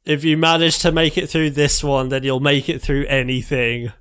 If you manage to make it through this one, then you'll make it through anything.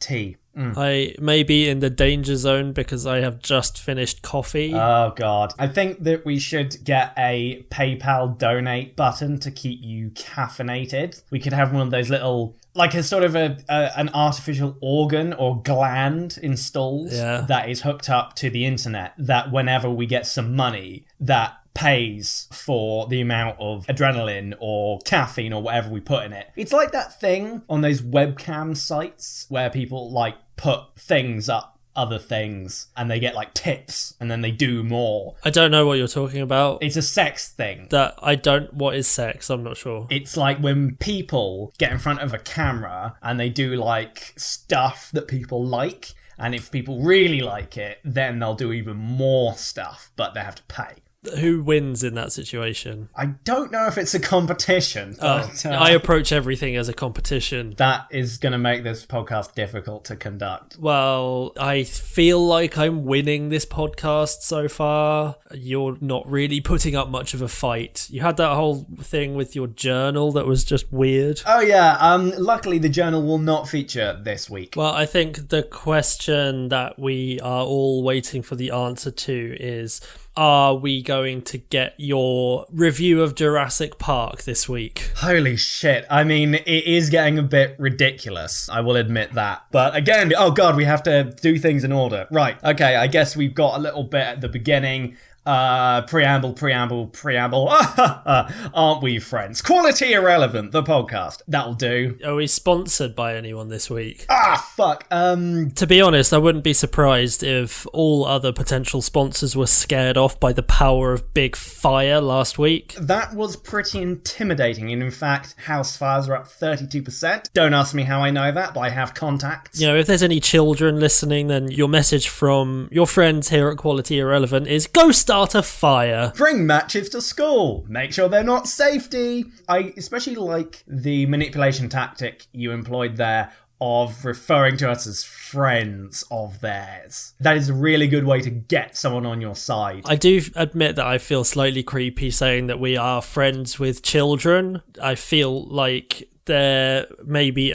Tea. I may be in the danger zone because I have just finished coffee. Oh, God. I think that we should get a PayPal donate button to keep you caffeinated. We could have one of those little, like a sort of an artificial organ or gland installed that is hooked up to the internet, that whenever we get some money, that pays for the amount of adrenaline or caffeine or whatever we put in it. It's like that thing on those webcam sites where people like put things up other things and they get like tips and then they do more. I don't know what you're talking about. It's a sex thing. What is sex? I'm not sure. It's like when people get in front of a camera and they do like stuff that people like, and if people really like it, then they'll do even more stuff, but they have to pay. Who wins in that situation? I don't know if it's a competition. But, I approach everything as a competition. That is going to make this podcast difficult to conduct. Well, I feel like I'm winning this podcast so far. You're not really putting up much of a fight. You had that whole thing with your journal that was just weird. Oh yeah, luckily the journal will not feature this week. Well, I think the question that we are all waiting for the answer to is, are we going to get your review of Jurassic Park this week? Holy shit. I mean, it is getting a bit ridiculous. I will admit that. But again, oh God, we have to do things in order. Right. Okay, I guess we've got a little bit at the beginning. Preamble. Aren't we friends? Quality Irrelevant, the podcast. That'll do. Are we sponsored by anyone this week? Fuck. To be honest, I wouldn't be surprised if all other potential sponsors were scared off by the power of big fire last week. That was pretty intimidating, and in fact, house fires are up 32%. Don't ask me how I know that, but I have contacts. You know, if there's any children listening, then your message from your friends here at Quality Irrelevant is go start a fire. Bring matches to school. Make sure they're not safety. I especially like the manipulation tactic you employed there of referring to us as friends of theirs. That is a really good way to get someone on your side. I do admit that I feel slightly creepy saying that we are friends with children. I feel like there may be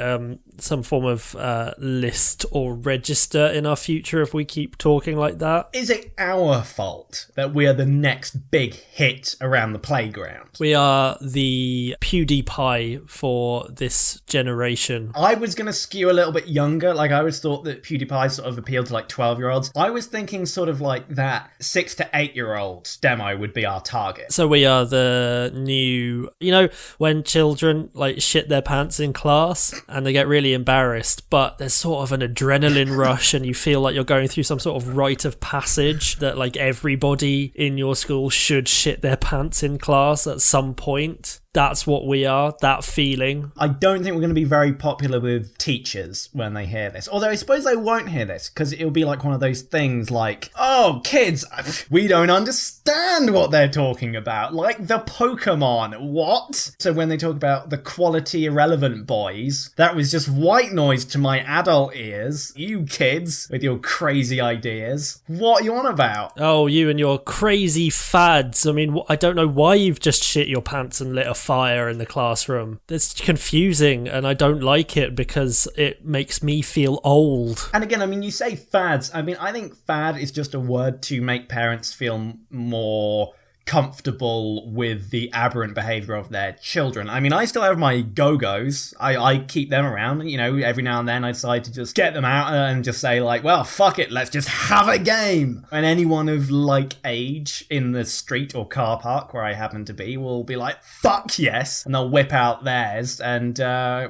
some form of list or register in our future if we keep talking like that. Is it our fault that we are the next big hit around the playground? We are the PewDiePie for this generation. I was going to skew a little bit younger. Like, I always thought that PewDiePie sort of appealed to like 12-year-olds. I was thinking sort of like that 6 to 8-year-old demo would be our target. So we are the new, you know, when children like shit their pants in class and they get really embarrassed, but there's sort of an adrenaline rush and you feel like you're going through some sort of rite of passage that like everybody in your school should shit their pants in class at some point. That's what we are, that feeling. I don't think we're going to be very popular with teachers when they hear this. Although I suppose they won't hear this, because it'll be like one of those things like, oh, kids, we don't understand what they're talking about. Like the Pokemon, what? So when they talk about the Quality Irrelevant boys, that was just white noise to my adult ears. You kids with your crazy ideas. What are you on about? Oh, you and your crazy fads. I mean, I don't know why you've just shit your pants and lit a fire in the classroom. It's confusing and I don't like it because it makes me feel old. And again, I mean, you say fads. I mean, I think fad is just a word to make parents feel more comfortable with the aberrant behavior of their children. I mean, I still have my go-go's. I keep them around, you know, every now and then I decide to just get them out and just say like, well, fuck it, let's just have a game. And anyone of like age in the street or car park where I happen to be will be like, fuck yes, and they'll whip out theirs and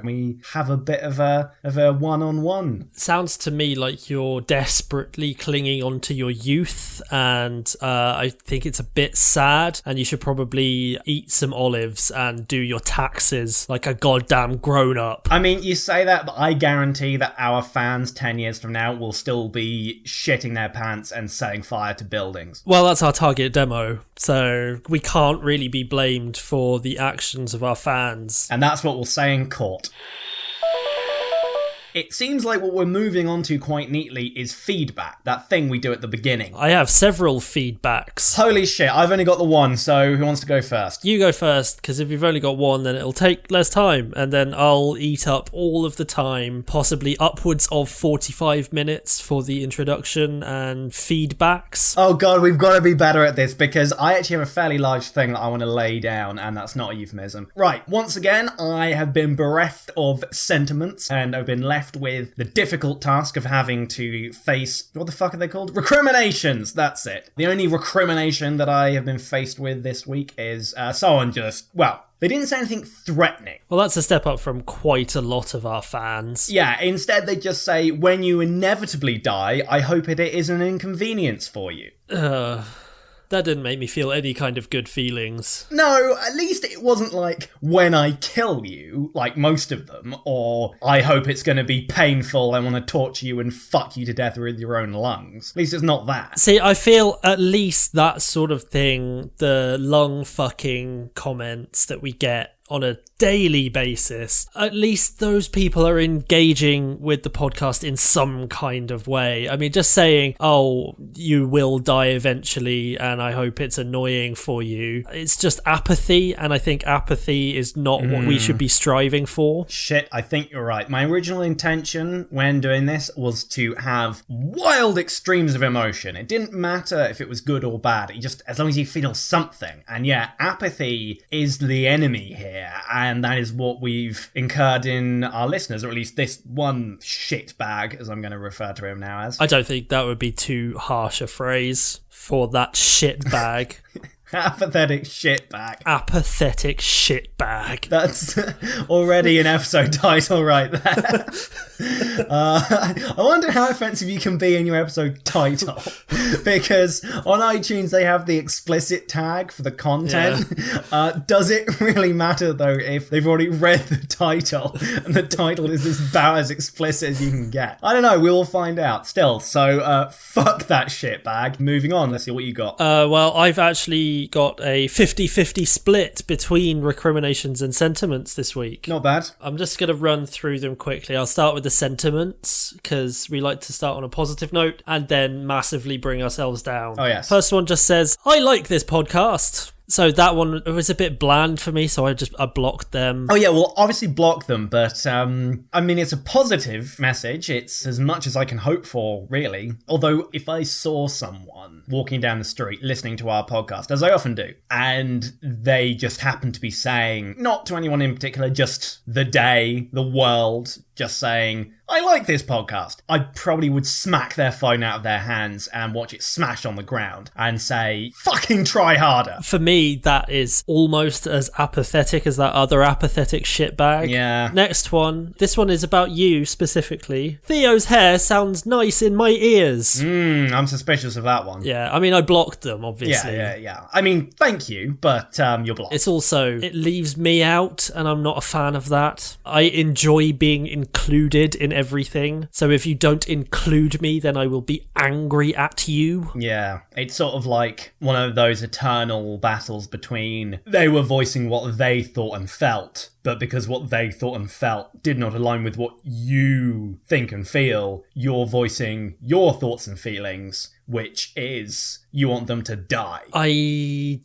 we have a bit of a one-on-one. Sounds to me like you're desperately clinging onto your youth, and I think it's a bit sad, and you should probably eat some olives and do your taxes like a goddamn grown-up. I mean, you say that, but I guarantee that our fans 10 years from now will still be shitting their pants and setting fire to buildings. Well, that's our target demo, so we can't really be blamed for the actions of our fans. And that's what we'll say in court. It seems like what we're moving on to quite neatly is feedback, that thing we do at the beginning. I have several feedbacks. Holy shit, I've only got the one, so who wants to go first? You go first, because if you've only got one, then it'll take less time, and then I'll eat up all of the time, possibly upwards of 45 minutes for the introduction and feedbacks. Oh god, we've got to be better at this, because I actually have a fairly large thing that I want to lay down, and that's not a euphemism. Right, once again, I have been bereft of sentiments, and I've been left with the difficult task of having to face, what the fuck are they called? Recriminations! That's it. The only recrimination that I have been faced with this week is someone just, well, they didn't say anything threatening. Well, that's a step up from quite a lot of our fans. Yeah, instead they just say, when you inevitably die, I hope it is an inconvenience for you. That didn't make me feel any kind of good feelings. No, at least it wasn't like, when I kill you, like most of them, or I hope it's going to be painful, I want to torture you and fuck you to death with your own lungs. At least it's not that. See, I feel at least that sort of thing, the lung fucking comments that we get on a daily basis, at least those people are engaging with the podcast in some kind of way. I mean, just saying, oh, you will die eventually and I hope it's annoying for you, it's just apathy, and I think apathy is not what we should be striving for. Shit, I think you're right. My original intention when doing this was to have wild extremes of emotion. It didn't matter if it was good or bad, it just, as long as you feel something. And yeah, apathy is the enemy here. And that is what we've incurred in our listeners, or at least this one shitbag, as I'm going to refer to him now as. I don't think that would be too harsh a phrase for that shitbag. Apathetic shitbag. Apathetic shitbag. That's already an episode title right there. I wonder how offensive you can be in your episode title. Because on iTunes they have the explicit tag for the content. Yeah. Does it really matter though if they've already read the title and the title is about as explicit as you can get? I don't know, we'll find out still. So fuck that shitbag. Moving on, let's see what you got. Well, I've actually got a 50-50 split between recriminations and sentiments this week. Not bad. I'm just going to run through them quickly. I'll start with the sentiments, because we like to start on a positive note and then massively bring ourselves down. Oh, yes. First one just says, I like this podcast. So that one was a bit bland for me, so I blocked them. Oh yeah, well obviously block them, but I mean it's a positive message. It's as much as I can hope for, really. Although if I saw someone walking down the street listening to our podcast, as I often do, and they just happen to be saying, not to anyone in particular, just the day, the world, just saying, I like this podcast, I probably would smack their phone out of their hands and watch it smash on the ground and say, fucking try harder. For me, that is almost as apathetic as that other apathetic shitbag. Yeah. Next one. This one is about you specifically. Theo's hair sounds nice in my ears. I'm suspicious of that one. Yeah, I mean, I blocked them, obviously. Yeah. I mean, thank you, but you're blocked. It's also, it leaves me out, and I'm not a fan of that. I enjoy being included in everything, so if you don't include me, then I will be angry at you. Yeah, it's sort of like one of those eternal battles between they were voicing what they thought and felt, but because what they thought and felt did not align with what you think and feel, you're voicing your thoughts and feelings, which is you want them to die. I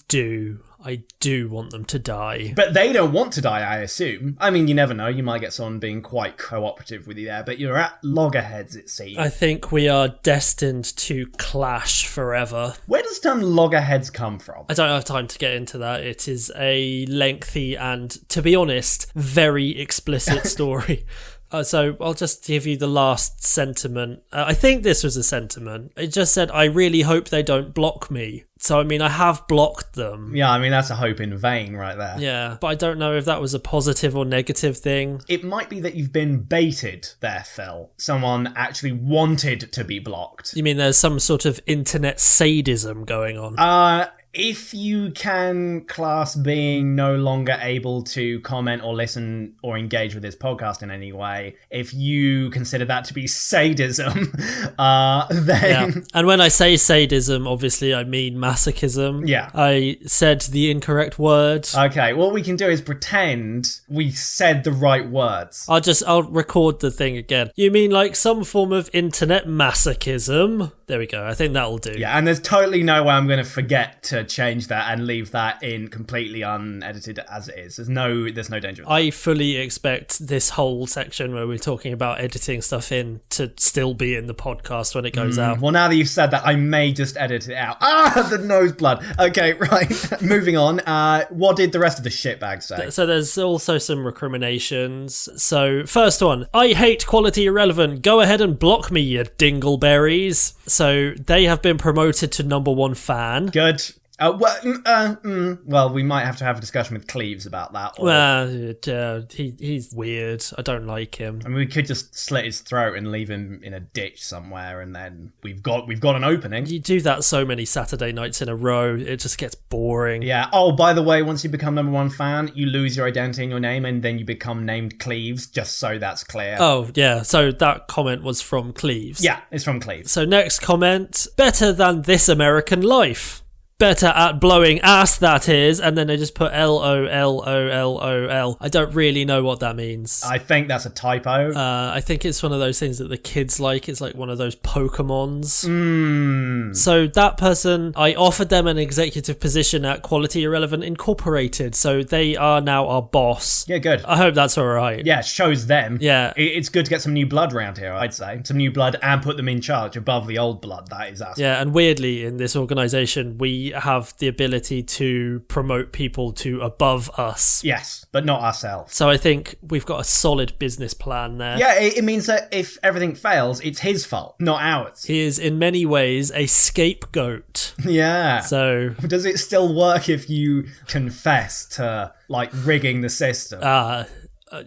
do want them to die. But they don't want to die, I assume. I mean, you never know. You might get someone being quite cooperative with you there, but you're at loggerheads, it seems. I think we are destined to clash forever. Where does the term loggerheads come from? I don't have time to get into that. It is a lengthy and, to be honest, very explicit story. So I'll just give you the last sentiment. I think this was a sentiment. It just said, I really hope they don't block me. So, I mean, I have blocked them. Yeah, I mean, that's a hope in vain right there. Yeah, but I don't know if that was a positive or negative thing. It might be that you've been baited there, Phil. Someone actually wanted to be blocked. You mean there's some sort of internet sadism going on? if you can class being no longer able to comment or listen or engage with this podcast in any way, if you consider that to be sadism, then... Yeah. And when I say sadism, obviously I mean masochism. Yeah. I said the incorrect word. Okay, what we can do is pretend we said the right words. I'll record the thing again. You mean like some form of internet masochism? There we go. I think that'll do. Yeah, and there's totally no way I'm going to forget to change that and leave that in completely unedited as it is. There's no danger of that. I fully expect this whole section where we're talking about editing stuff in to still be in the podcast when it goes out. Well, now that you've said that, I may just edit it out. The nose blood. Okay, right. Moving on. What did the rest of the shitbag say? So there's also some recriminations. So first one, I hate quality irrelevant. Go ahead and block me, you dingleberries. So they have been promoted to #1 fan. Good. Well, we might have to have a discussion with Cleves about that. Well, he's weird. I don't like him. I mean, we could just slit his throat and leave him in a ditch somewhere, and then we've got an opening. You do that so many Saturday nights in a row, it just gets boring. Yeah. Oh, by the way, once you become #1 fan, you lose your identity and your name, and then you become named Cleves, just so that's clear. Oh, yeah. So that comment was from Cleves. Yeah, it's from Cleves. So next comment, better than This American Life. Better at blowing ass, that is. And then they just put LOLOLOL. I don't really know what that means. I think that's a typo. I think it's one of those things that the kids like. It's like one of those Pokemons. Mm. So that person, I offered them an executive position at Quality Irrelevant Incorporated. So they are now our boss. Yeah, good. I hope that's all right. Yeah, it shows them. Yeah. It's good to get some new blood around here, I'd say. Some new blood and put them in charge above the old blood. That is us. Yeah, and weirdly, in this organisation, we have the ability to promote people to above us. Yes, but not ourselves. So I think we've got a solid business plan there. Yeah, it means that if everything fails, it's his fault, not ours. He is in many ways a scapegoat. Yeah. So does it still work if you confess to, like, rigging the system?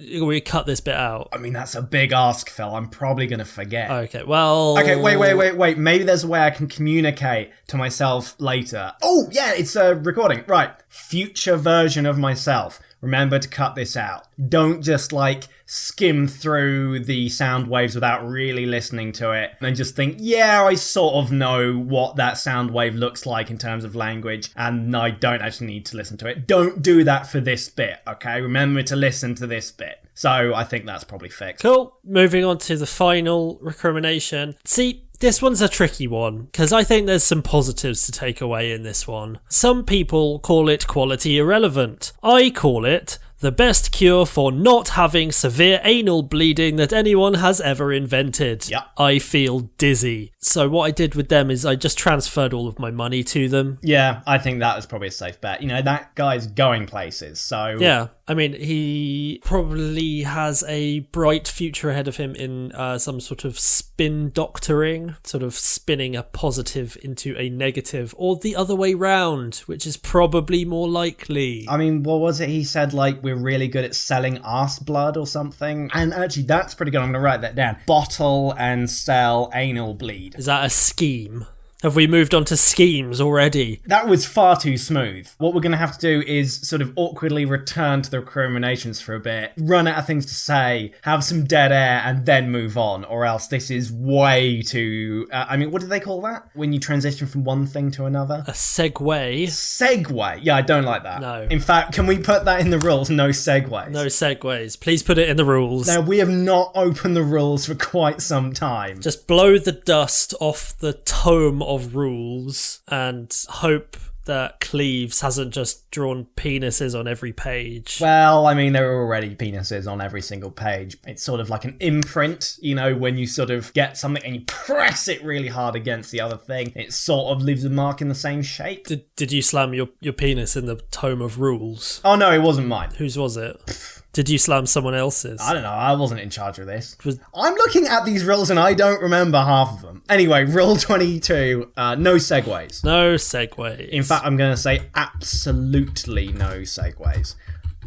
We cut this bit out. I mean, that's a big ask, Phil. I'm probably going to forget. Okay, well... Okay, wait. Maybe there's a way I can communicate to myself later. Oh, yeah, it's a recording. Right. Future version of myself. Remember to cut this out. Don't just, like, skim through the sound waves without really listening to it and just think, yeah, I sort of know what that sound wave looks like in terms of language, and I don't actually need to listen to it. Don't do that for this bit, okay? Remember to listen to this bit. So I think that's probably fixed. Cool. Moving on to the final recrimination. See, this one's a tricky one, because I think there's some positives to take away in this one. Some people call it quality irrelevant. I call it the best cure for not having severe anal bleeding that anyone has ever invented. Yep. I feel dizzy. So what I did with them is I just transferred all of my money to them. Yeah, I think that was probably a safe bet. You know, that guy's going places, so... Yeah, I mean, he probably has a bright future ahead of him in some sort of spin doctoring, sort of spinning a positive into a negative, or the other way round, which is probably more likely. I mean, what was it he said, like, we're really good at selling arse blood or something? And actually, that's pretty good. I'm going to write that down. Bottle and sell anal bleed. Is that a scheme? Have we moved on to schemes already? That was far too smooth. What we're going to have to do is sort of awkwardly return to the recriminations for a bit, run out of things to say, have some dead air, and then move on, or else this is way too... I mean, what do they call that? When you transition from one thing to another? A segue? Segue? Yeah, I don't like that. No. In fact, can we put that in the rules? No segues. No segues. Please put it in the rules. Now, we have not opened the rules for quite some time. Just blow the dust off the tome of rules and hope that Cleves hasn't just drawn penises on every page. Well, I mean, there are already penises on every single page. It's sort of like an imprint, you know, when you sort of get something and you press it really hard against the other thing, it sort of leaves a mark in the same shape. Did you slam your penis in the tome of rules? Oh no, it wasn't mine. Whose was it? Did you slam someone else's? I don't know, I wasn't in charge of this. I'm looking at these rules and I don't remember half of them. Anyway, rule 22, no segues. No segues. In fact, I'm going to say absolutely no segues.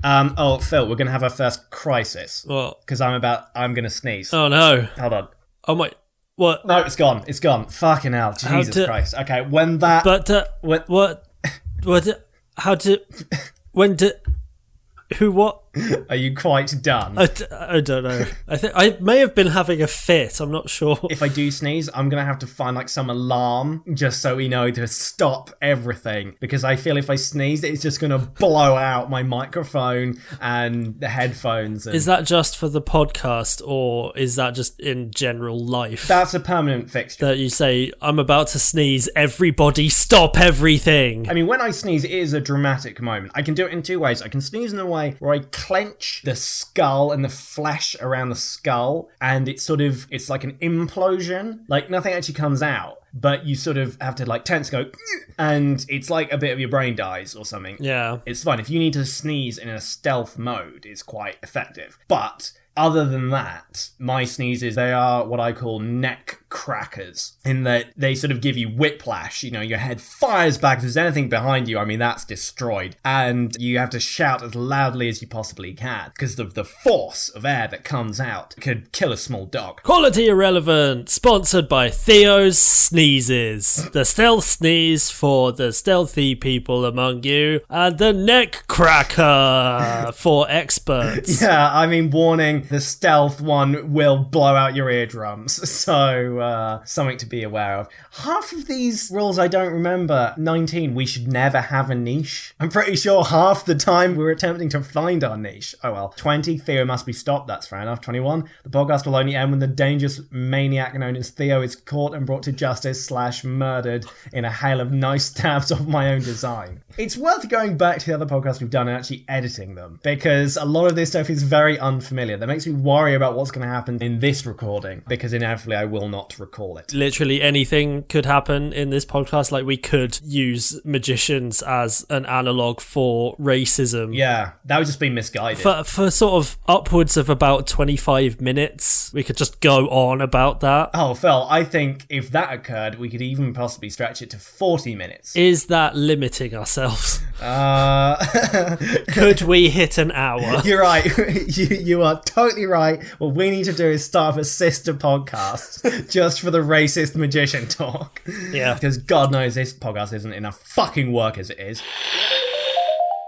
Oh, Phil, we're going to have our first crisis. What? Because I'm going to sneeze. Oh no. Hold on. Oh my... What? No, it's gone. It's gone. Fucking hell. Jesus Christ. Okay, when that... But, what? How did... When did... Who, what? Are you quite done? I don't know. I think I may have been having a fit. I'm not sure. If I do sneeze, I'm going to have to find like some alarm just so we know to stop everything. Because I feel if I sneeze, it's just going to blow out my microphone and the headphones. Is that just for the podcast or is that just in general life? That's a permanent fixture. That you say, I'm about to sneeze, everybody stop everything. I mean, when I sneeze, it is a dramatic moment. I can do it in two ways. I can sneeze in a way where I clench the skull and the flesh around the skull, and it's like an implosion. Like nothing actually comes out, but you sort of have to like tense, go, and it's like a bit of your brain dies or something. Yeah. It's fun. If you need to sneeze in a stealth mode, it's quite effective. But other than that, my sneezes, they are what I call neck crackers, in that they sort of give you whiplash. You know, your head fires back. If there's anything behind you, I mean, that's destroyed. And you have to shout as loudly as you possibly can, because of the force of air that comes out could kill a small dog. Quality Irrelevant, sponsored by Theo's Sneezes. The stealth sneeze for the stealthy people among you, and the neck cracker for experts. Yeah, I mean, warning, the stealth one will blow out your eardrums. So, something to be aware of. Half of these rules I don't remember. 19, we should never have a niche. I'm pretty sure half the time we're attempting to find our niche. Oh well. 20, Theo must be stopped. That's fair enough. 21, the podcast will only end when the dangerous maniac known as Theo is caught and brought to justice / murdered in a hail of knife stabs of my own design. It's worth going back to the other podcasts we've done and actually editing them, because a lot of this stuff is very unfamiliar. That makes me worry about what's going to happen in this recording, because inevitably I will not recall it. Literally anything could happen in this podcast. Like, we could use magicians as an analogue for racism. Yeah, that would just be misguided. For sort of upwards of about 25 minutes, we could just go on about that. Oh, Phil, I think if that occurred, we could even possibly stretch it to 40 minutes. Is that limiting ourselves? Could we hit an hour? You're right. You are totally right. What we need to do is start up a sister podcast just for the racist magician talk. Yeah. Because God knows this podcast isn't enough fucking work as it is.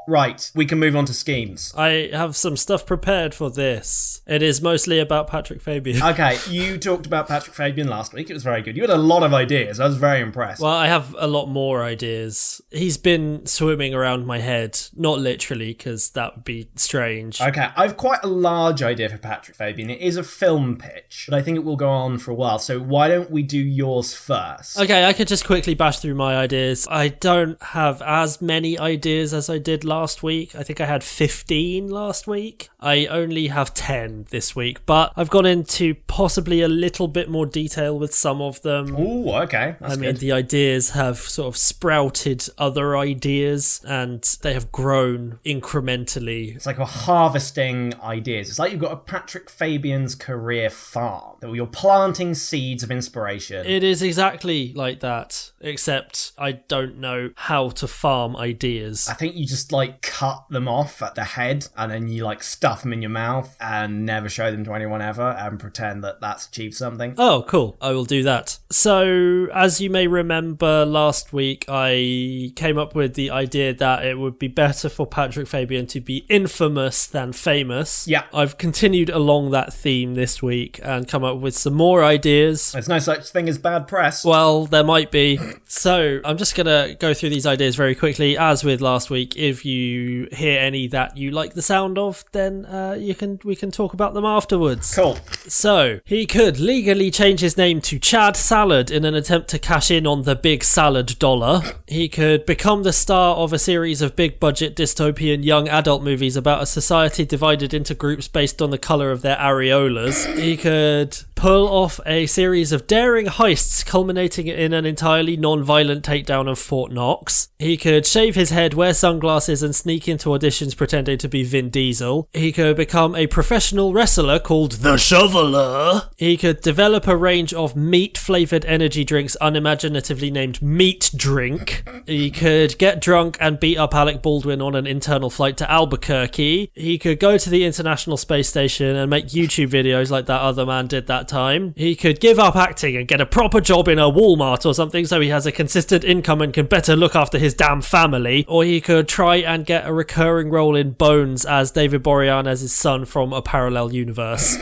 Right, we can move on to schemes. I have some stuff prepared for this. It is mostly about Patrick Fabian. Okay, you talked about Patrick Fabian last week. It was very good. You had a lot of ideas. I was very impressed. Well, I have a lot more ideas. He's been swimming around my head. Not literally, because that would be strange. Okay, I've quite a large idea for Patrick Fabian. It is a film pitch, but I think it will go on for a while. So why don't we do yours first? Okay, I could just quickly bash through my ideas. I don't have as many ideas as I did last week. I think I had 15 last week. I only have 10 this week, but I've gone into possibly a little bit more detail with some of them. Ooh, okay. That's I mean, good. the ideas have sort of sprouted other ideas and they have grown incrementally. It's like we're harvesting ideas. It's like you've got a Patrick Fabian's career farm that you're planting seeds of inspiration. It is exactly like that, except I don't know how to farm ideas. I think you just like cut them off at the head and then you like stuff them in your mouth and never show them to anyone ever and pretend that that's achieved something. Oh, cool. I will do that. So, as you may remember, last week I came up with the idea that it would be better for Patrick Fabian to be infamous than famous. Yeah. I've continued along that theme this week and come up with some more ideas. There's no such thing as bad press. Well, there might be. So, I'm just going to go through these ideas very quickly. As with last week, if you hear any that you like the sound of, then we can talk about them afterwards. Cool. So, he could legally change his name to Chad Salad in an attempt to cash in on the big salad dollar. He could become the star of a series of big-budget dystopian young adult movies about a society divided into groups based on the colour of their areolas. He could pull off a series of daring heists culminating in an entirely non-violent takedown of Fort Knox. He could shave his head, wear sunglasses and sneak into auditions pretending to be Vin Diesel. He could become a professional wrestler called The Shoveler. He could develop a range of meat-flavoured energy drinks unimaginatively named Meat Drink. He could get drunk and beat up Alec Baldwin on an internal flight to Albuquerque. He could go to the International Space Station and make YouTube videos like that other man did that time. He could give up acting and get a proper job in a Walmart or something so he has a consistent income and can better look after his damn family. Or he could try and get a recurring role in Bones as David Boreanaz's son from a parallel universe.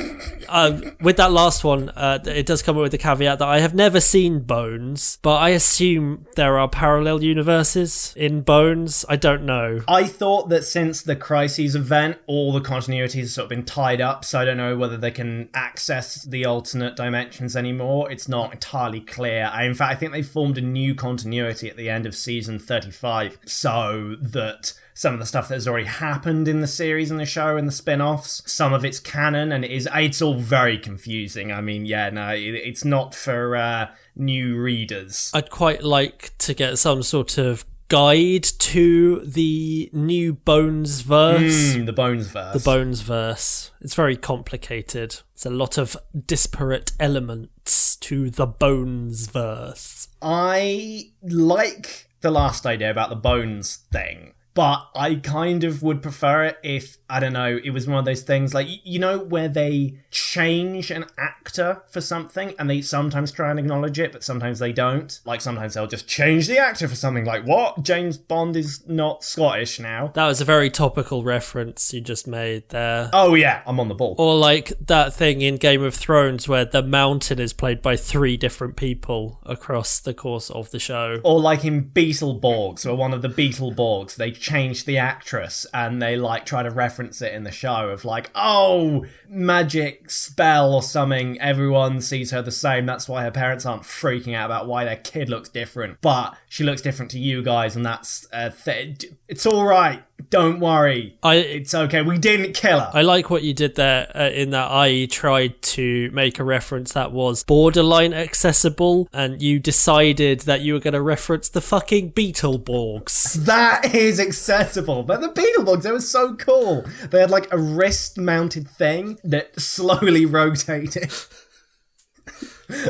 With that last one, it does come with the caveat that I have never seen Bones, but I assume there are parallel universes in Bones. I don't know. I thought that since the Crises event, all the continuities have sort of been tied up, so I don't know whether they can access the alternate dimensions anymore. It's not entirely clear. In fact, I think they formed a new continuity at the end of season 35, so that some of the stuff that has already happened in the series and the show and the spin-offs, some of it's canon, and it's all very confusing. I mean, yeah, no, it's not for new readers. I'd quite like to get some sort of guide to the new Bones verse. The Bones verse. The Bones verse. It's very complicated. It's a lot of disparate elements to the Bones verse. I like the last idea about the Bones thing, but I kind of would prefer it if, I don't know, it was one of those things like, you know, where they change an actor for something and they sometimes try and acknowledge it, but sometimes they don't. Like, sometimes they'll just change the actor for something like, what? James Bond is not Scottish now. That was a very topical reference you just made there. Oh, yeah, I'm on the ball. Or like that thing in Game of Thrones where the Mountain is played by 3 different people across the course of the show. Or like in Beetleborgs, or one of the Beetleborgs, they change the actress and they like try to reference it in the show of like, oh, magic spell or something, everyone sees her the same, that's why her parents aren't freaking out about why their kid looks different, but she looks different to you guys, and that's it's all right, don't worry, it's okay, we didn't kill her. I like what you did there in that I tried to make a reference that was borderline accessible, and you decided that you were going to reference the fucking Beetleborgs. That is accessible, but the Beetleborgs, they were so cool. They had like a wrist-mounted thing that slowly rotated,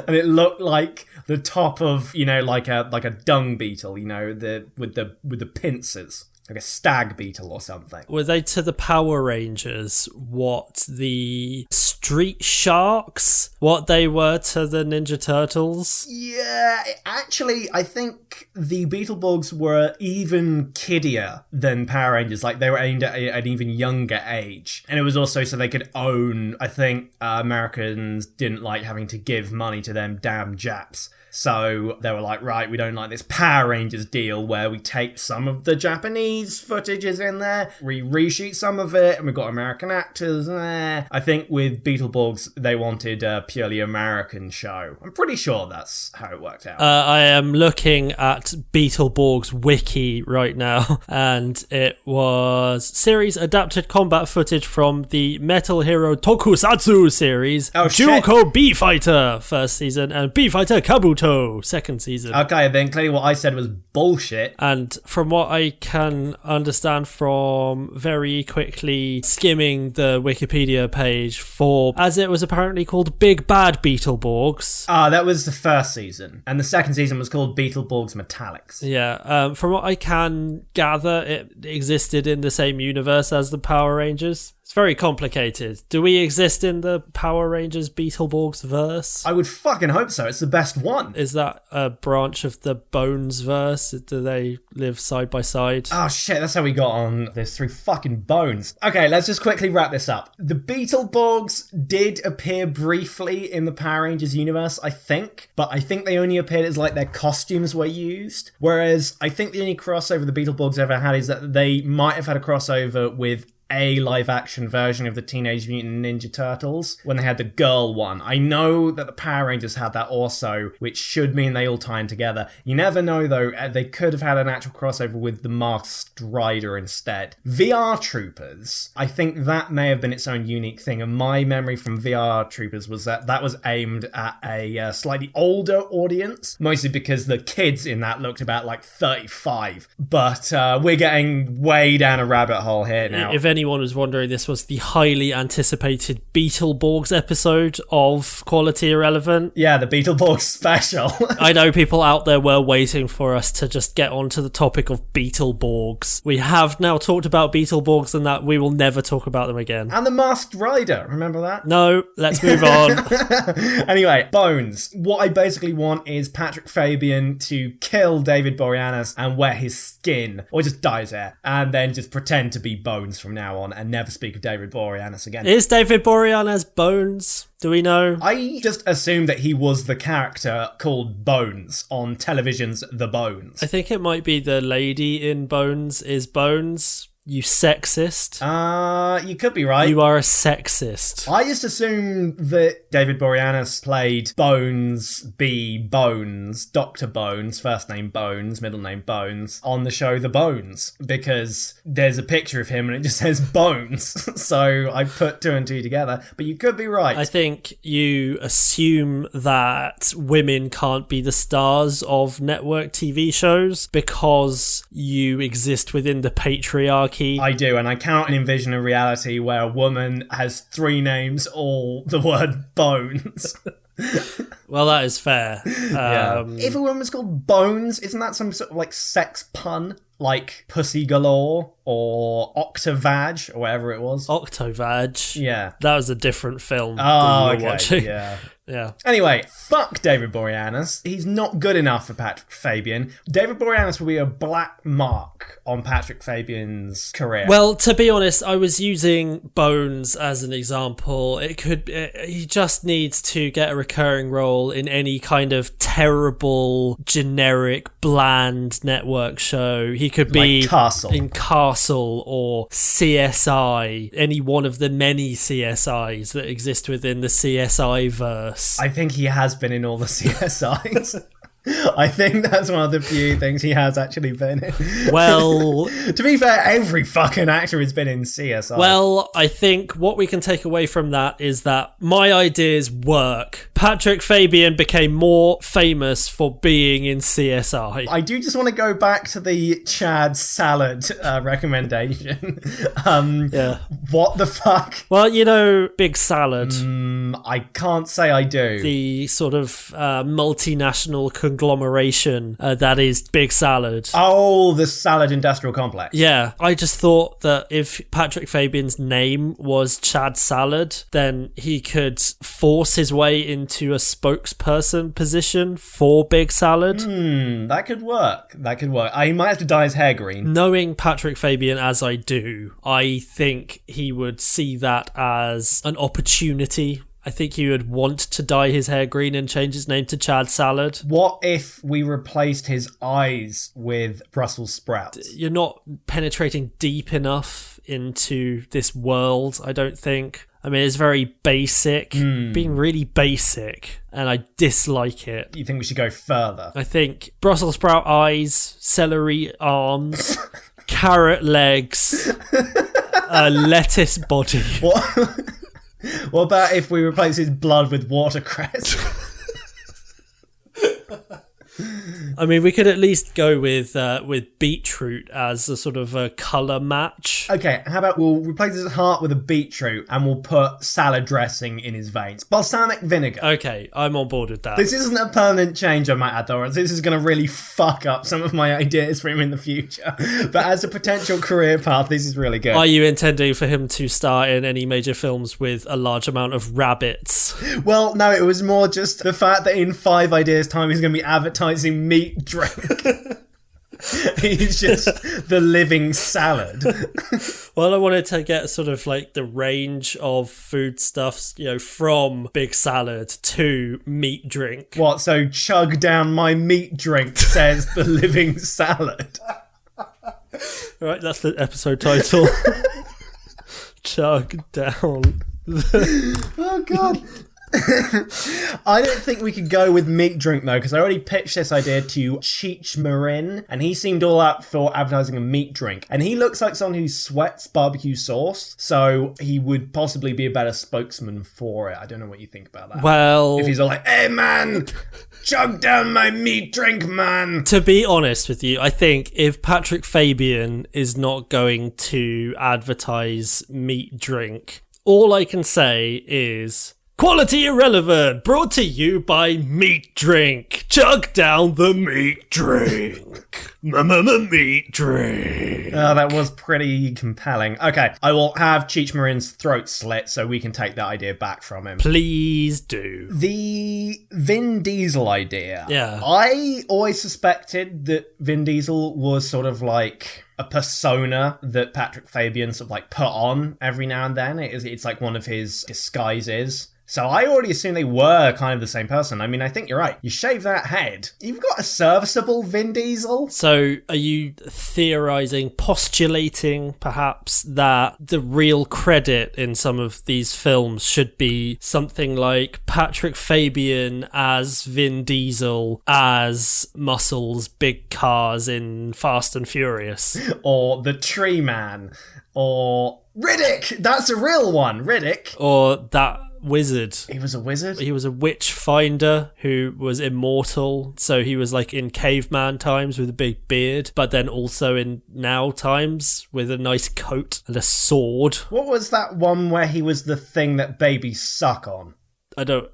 and it looked like the top of, you know, like a dung beetle, you know, with the pincers. Like a stag beetle or something. Were they to the Power Rangers what the Street Sharks, what they were to the Ninja Turtles? Yeah, actually, I think the Beetleborgs were even kiddier than Power Rangers. Like, they were aimed at an even younger age. And it was also so they could own, I think Americans didn't like having to give money to them damn Japs. So they were like, right, we don't like this Power Rangers deal where we take some of the Japanese footages in there, we reshoot some of it, and we've got American actors. I think with Beetleborgs, they wanted a purely American show. I'm pretty sure that's how it worked out. I am looking at Beetleborgs wiki right now, and it was series adapted combat footage from the Metal Hero Tokusatsu series, Juko B-Fighter first season, and B-Fighter Kabuto second season. Okay, then clearly what I said was bullshit. And from what I can understand from very quickly skimming the Wikipedia page for, as it was apparently called Big Bad Beetleborgs. That was the first season. And the second season was called Beetleborgs Metallics. Yeah, from what I can gather, it existed in the same universe as the Power Rangers. It's very complicated. Do we exist in the Power Rangers Beetleborgs verse? I would fucking hope so. It's the best one. Is that a branch of the Bones verse? Do they live side by side? Oh shit, that's how we got on this through fucking Bones. Okay, let's just quickly wrap this up. The Beetleborgs did appear briefly in the Power Rangers universe, I think, but I think they only appeared as like their costumes were used. Whereas I think the only crossover the Beetleborgs ever had is that they might have had a crossover with a live-action version of the Teenage Mutant Ninja Turtles when they had the girl one. I know that the Power Rangers had that also, which should mean they all tie in together. You never know, though. They could have had an actual crossover with the Masked Rider instead. VR Troopers, I think that may have been its own unique thing, and my memory from VR Troopers was that that was aimed at a slightly older audience, mostly because the kids in that looked about like 35. But we're getting way down a rabbit hole here now. If anyone was wondering, this was the highly anticipated Beetleborgs episode of Quality Irrelevant. Yeah, the Beetleborgs special. I know people out there were waiting for us to just get onto the topic of Beetleborgs. We have now talked about Beetleborgs and that we will never talk about them again. And the Masked Rider, remember that? No, let's move on. Anyway, Bones. What I basically want is Patrick Fabian to kill David Boreanaz and wear his skin, or just dye his hair, and then just pretend to be Bones from now on and never speak of David Boreanaz again. Is David Boreanaz Bones? Do we know? I just assumed that he was the character called Bones on television's The Bones. I think it might be the lady in Bones is Bones. You sexist. You could be right. You are a sexist. I just assumed that David Boreanaz played Bones B. Bones, Dr. Bones, first name Bones, middle name Bones, on the show The Bones, because there's a picture of him and it just says Bones. So I put two and two together, but you could be right. I think you assume that women can't be the stars of network TV shows because you exist within the patriarchy. I do, and I cannot envision a reality where a woman has three names, all the word Bones. Well, that is fair. If a woman's called Bones, isn't that some sort of like sex pun? Like Pussy Galore or Octavag or whatever it was. Octovag. Yeah. That was a different film Oh, that we were watching. Yeah. Anyway, fuck David Boreanaz. He's not good enough for Patrick Fabian. David Boreanaz will be a black mark on Patrick Fabian's career. Well, to be honest, I was using Bones as an example. He just needs to get a recurring role in any kind of terrible, generic, bland network show. He could be like Castle. in Castle or CSI, any one of the many CSIs that exist within the CSI verse. I think he has been in all the CSIs. I think that's one of the few things he has actually been in. Well, to be fair, every fucking actor has been in CSI. Well, I think what we can take away from that is that my ideas work. Patrick Fabian became more famous for being in CSI. I do just want to go back to the Chad salad recommendation. Yeah. What the fuck? Well, you know, Big Salad. I can't say I do. The sort of multinational conglomeration that is Big Salad. Oh, the salad industrial complex. Yeah, I just thought that if Patrick Fabian's name was Chad Salad, then he could force his way into a spokesperson position for Big Salad. That could work. He might have to dye his hair green. Knowing Patrick Fabian as I do, I think he would see that as an opportunity. I think he would want to dye his hair green and change his name to Chad Salad. What if we replaced his eyes with Brussels sprouts? You're not penetrating deep enough into this world, I don't think. I mean, it's very basic, being really basic, and I dislike it. You think we should go further? I think Brussels sprout eyes, celery arms, carrot legs, a lettuce body. What about if we replace his blood with watercress? I mean, we could at least go with beetroot as a sort of a colour match. Okay, how about we'll replace his heart with a beetroot and we'll put salad dressing in his veins. Balsamic vinegar. Okay, I'm on board with that. This isn't a permanent change, I might add, though. This is going to really fuck up some of my ideas for him in the future. But as a potential career path, this is really good. Are you intending for him to star in any major films with a large amount of rabbits? Well, no, it was more just the fact that in 5 ideas' time he's going to be advertising meat drink. He's just the living salad. Well, I wanted to get sort of like the range of foodstuffs, you know, from Big Salad to meat drink. What, so chug down my meat drink, says the living salad. Right, that's the episode title. Chug down. Oh, God. I don't think we could go with meat drink though, because I already pitched this idea to Cheech Marin, and he seemed all up for advertising a meat drink. And he looks like someone who sweats barbecue sauce, so he would possibly be a better spokesman for it. I don't know what you think about that. Well, if he's all like, "Hey man, chug down my meat drink, man." To be honest with you, I think if Patrick Fabian is not going to advertise meat drink, all I can say is quality irrelevant, brought to you by meat drink. Chug down the meat drink. Meat drink. Oh, that was pretty compelling. Okay, I will have Cheech Marin's throat slit so we can take that idea back from him. Please do. The Vin Diesel idea. Yeah. I always suspected that Vin Diesel was sort of like a persona that Patrick Fabian sort of like put on every now and then. It's like one of his disguises. So I already assumed they were kind of the same person. I mean, I think you're right. You shave that head, you've got a serviceable Vin Diesel. So are you theorizing, postulating perhaps that the real credit in some of these films should be something like Patrick Fabian as Vin Diesel as Muscles, big cars in Fast and Furious? Or the Tree Man. Or Riddick! That's a real one, Riddick. Or that wizard. He was a wizard? He was a witch finder who was immortal, so he was like in caveman times with a big beard, but then also in now times with a nice coat and a sword. What was that one where he was the thing that babies suck on? I don't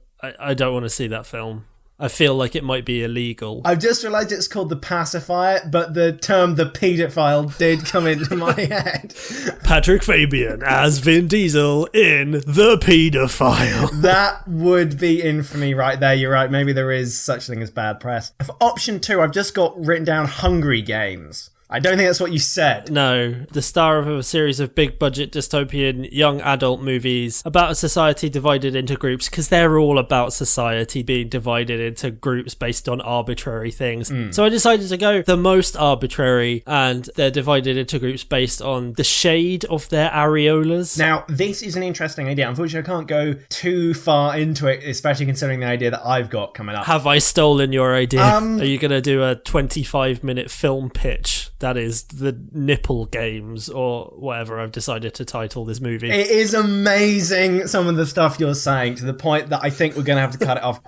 want to see that film. I feel like it might be illegal. I've just realised it's called The Pacifier, but the term the paedophile did come into my head. Patrick Fabian as Vin Diesel in The Paedophile. That would be infamy right there, you're right. Maybe there is such a thing as bad press. For option 2, I've just got written down Hungry Games. I don't think that's what you said. No, the star of a series of big-budget dystopian young adult movies about a society divided into groups, because they're all about society being divided into groups based on arbitrary things. So I decided to go the most arbitrary, and they're divided into groups based on the shade of their areolas. Now, this is an interesting idea. Unfortunately, I can't go too far into it, especially considering the idea that I've got coming up. Have I stolen your idea? Are you going to do a 25-minute film pitch? That is the nipple games, or whatever I've decided to title this movie. It is amazing, some of the stuff you're saying, to the point that I think we're going to have to cut it off.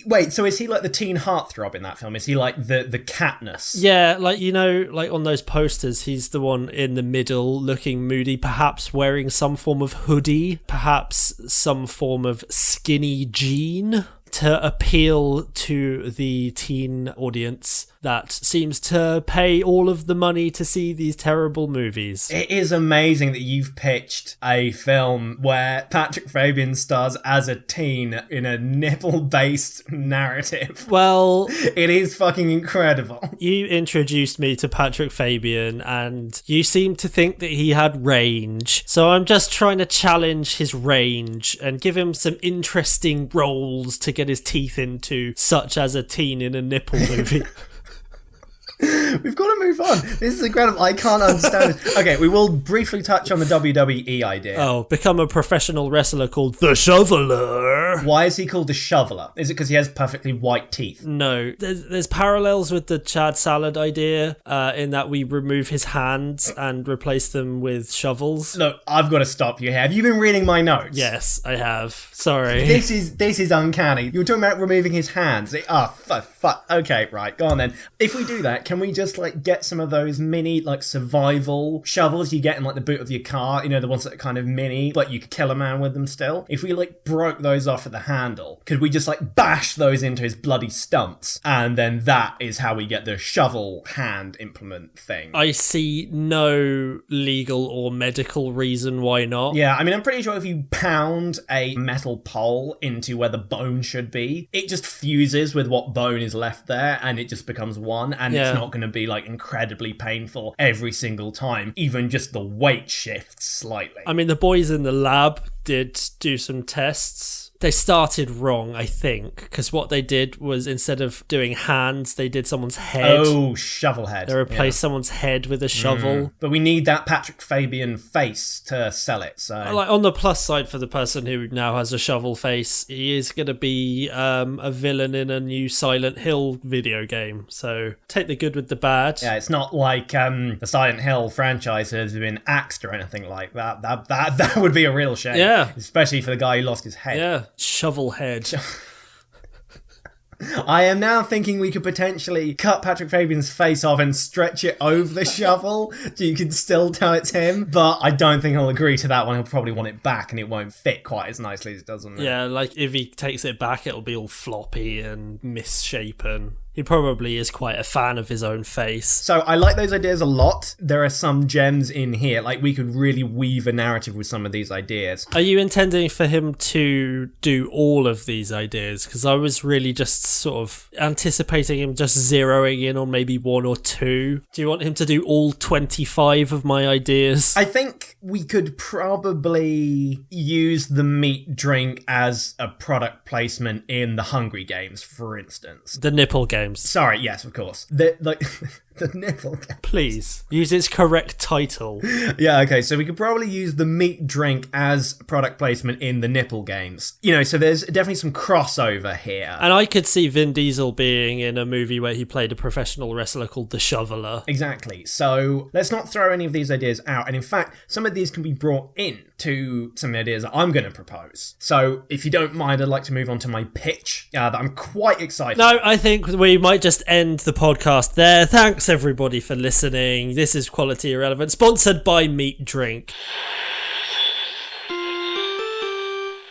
Wait, so is he like the teen heartthrob in that film? Is he like the Katniss? Yeah, like, you know, like on those posters, he's the one in the middle looking moody, perhaps wearing some form of hoodie, perhaps some form of skinny jean to appeal to the teen audience that seems to pay all of the money to see these terrible movies. It is amazing that you've pitched a film where Patrick Fabian stars as a teen in a nipple-based narrative. Well, it is fucking incredible. You introduced me to Patrick Fabian and you seemed to think that he had range. So I'm just trying to challenge his range and give him some interesting roles to get his teeth into, such as a teen in a nipple movie. We've got to move on. This is incredible. I can't understand it. Okay, we will briefly touch on the WWE idea. Oh, become a professional wrestler called The Shoveler. Why is he called the Shoveler? Is it because he has perfectly white teeth? No. There's parallels with the Chad Salad idea in that we remove his hands and replace them with shovels. Look, I've got to stop you here. Have you been reading my notes? Yes, I have. Sorry. This is uncanny. You were talking about removing his hands. Fuck. Okay, right. Go on then. If we do that, can we just like get some of those mini like survival shovels you get in like the boot of your car? You know, the ones that are kind of mini, but you could kill a man with them still. If we like broke those off at the handle, could we just like bash those into his bloody stumps? And then that is how we get the shovel hand implement thing. I see no legal or medical reason why not. Yeah, I mean, I'm pretty sure if you pound a metal pole into where the bone should be, it just fuses with what bone is left there and it just becomes one, and it's not going to be like incredibly painful every single time. Even just the weight shifts slightly. I mean, the boys in the lab did do some tests. They started wrong, I think, because what they did was instead of doing hands, they did someone's head. Oh, shovel head. They replaced someone's head with a shovel. But we need that Patrick Fabian face to sell it. So, like, on the plus side for the person who now has a shovel face, he is going to be a villain in a new Silent Hill video game. So take the good with the bad. Yeah, it's not like the Silent Hill franchise has been axed or anything like that. That would be a real shame. Yeah. Especially for the guy who lost his head. Yeah, shovel head. I am now thinking we could potentially cut Patrick Fabian's face off and stretch it over the shovel so you can still tell it's him. But I don't think he'll agree to that one. He'll probably want it back and it won't fit quite as nicely as it does on there. Yeah, like if he takes it back, it'll be all floppy and misshapen. He probably is quite a fan of his own face. So I like those ideas a lot. There are some gems in here. Like, we could really weave a narrative with some of these ideas. Are you intending for him to do all of these ideas? Because I was really just sort of anticipating him just zeroing in on maybe one or two. Do you want him to do all 25 of my ideas? I think we could probably use the meat drink as a product placement in the Hungry Games, for instance. The nipple games. Sorry, yes, of course. The nipple games. Please, use its correct title. Yeah, okay, so we could probably use the meat drink as product placement in the nipple games. You know, so there's definitely some crossover here. And I could see Vin Diesel being in a movie where he played a professional wrestler called The Shoveler. Exactly. So let's not throw any of these ideas out. And in fact, some of these can be brought in to some of the ideas that I'm going to propose. So if you don't mind, I'd like to move on to my pitch that I'm quite excited. No, I think we might just end the podcast there. Thanks everybody for listening. This is Quality Irrelevant, sponsored by Meat Drink.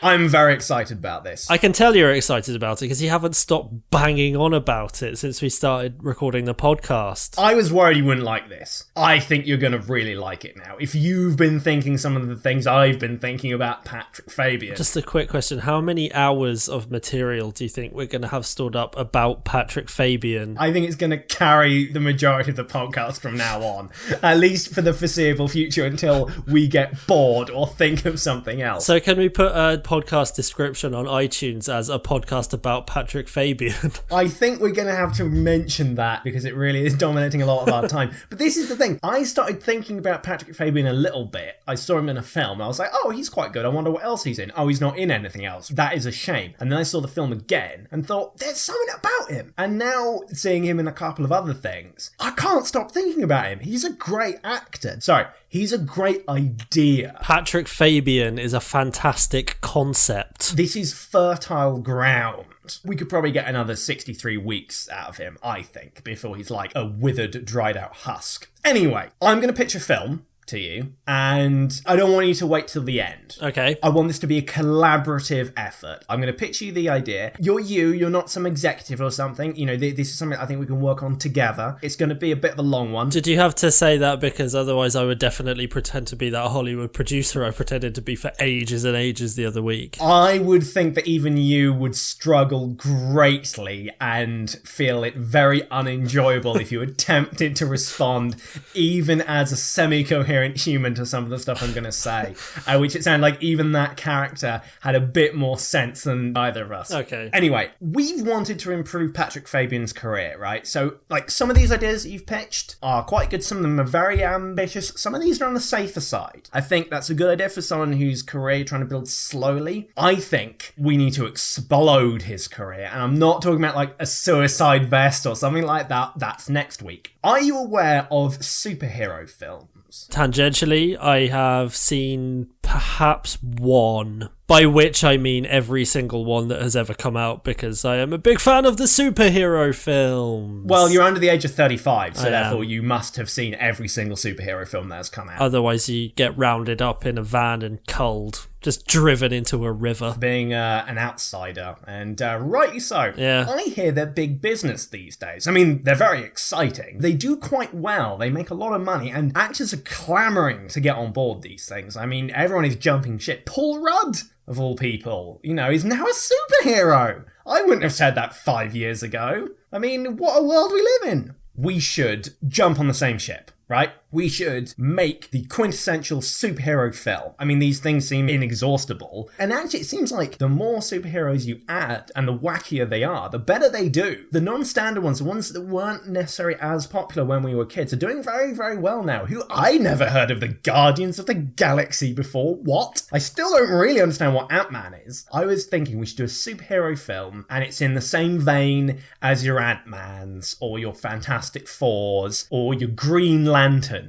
I'm very excited about this. I can tell you're excited about it because you haven't stopped banging on about it since we started recording the podcast. I was worried you wouldn't like this. I think you're going to really like it now. If you've been thinking some of the things I've been thinking about Patrick Fabian. Just a quick question. How many hours of material do you think we're going to have stored up about Patrick Fabian? I think it's going to carry the majority of the podcast from now on. At least for the foreseeable future until we get bored or think of something else. So can we put a podcast description on iTunes as a podcast about Patrick Fabian? I think we're going to have to mention that because it really is dominating a lot of our time. But this is the thing. I started thinking about Patrick Fabian a little bit. I saw him in a film. I was like, oh, he's quite good. I wonder what else he's in. Oh, he's not in anything else. That is a shame. And then I saw the film again and thought, there's something about him. And now seeing him in a couple of other things, I can't stop thinking about him. He's a great actor. Sorry, he's a great idea. Patrick Fabian is a fantastic concept. This is fertile ground. We could probably get another 63 weeks out of him, I think, before he's like a withered, dried out husk. Anyway, I'm going to pitch a film to you, and I don't want you to wait till the end. Okay. I want this to be a collaborative effort. I'm going to pitch you the idea. You're not some executive or something. You know, this is something I think we can work on together. It's going to be a bit of a long one. Did you have to say that because otherwise I would definitely pretend to be that Hollywood producer I pretended to be for ages and ages the other week? I would think that even you would struggle greatly and feel it very unenjoyable if you attempted to respond even as a semi-coherent human to some of the stuff I'm going to say, which it sounded like even that character had a bit more sense than either of us. Okay. Anyway, we've wanted to improve Patrick Fabian's career, right? So, like, some of these ideas that you've pitched are quite good. Some of them are very ambitious. Some of these are on the safer side. I think that's a good idea for someone whose career you're trying to build slowly. I think we need to explode his career, and I'm not talking about, like, a suicide vest or something like that. That's next week. Are you aware of superhero films? Tangentially, I have seen perhaps one, by which I mean every single one that has ever come out, because I am a big fan of the superhero films. Well, you're under the age of 35, so I therefore am. you must have seen every single superhero film that has come out. Otherwise you get rounded up in a van and culled, just driven into a river. Being an outsider, and rightly so. Yeah. I hear they're big business these days. I mean, they're very exciting. They do quite well. They make a lot of money, and actors are clamoring to get on board these things. I mean, everyone is jumping ship. Paul Rudd, of all people, you know, is now a superhero. I wouldn't have said that 5 years ago. I mean, what a world we live in. We should jump on the same ship, right? We should make the quintessential superhero film. I mean, these things seem inexhaustible. And actually, it seems like the more superheroes you add and the wackier they are, the better they do. The non-standard ones, the ones that weren't necessarily as popular when we were kids, are doing very, very well now. I never heard of the Guardians of the Galaxy before. What? I still don't really understand what Ant-Man is. I was thinking we should do a superhero film, and it's in the same vein as your Ant-Mans, or your Fantastic Fours, or your Green Lanterns.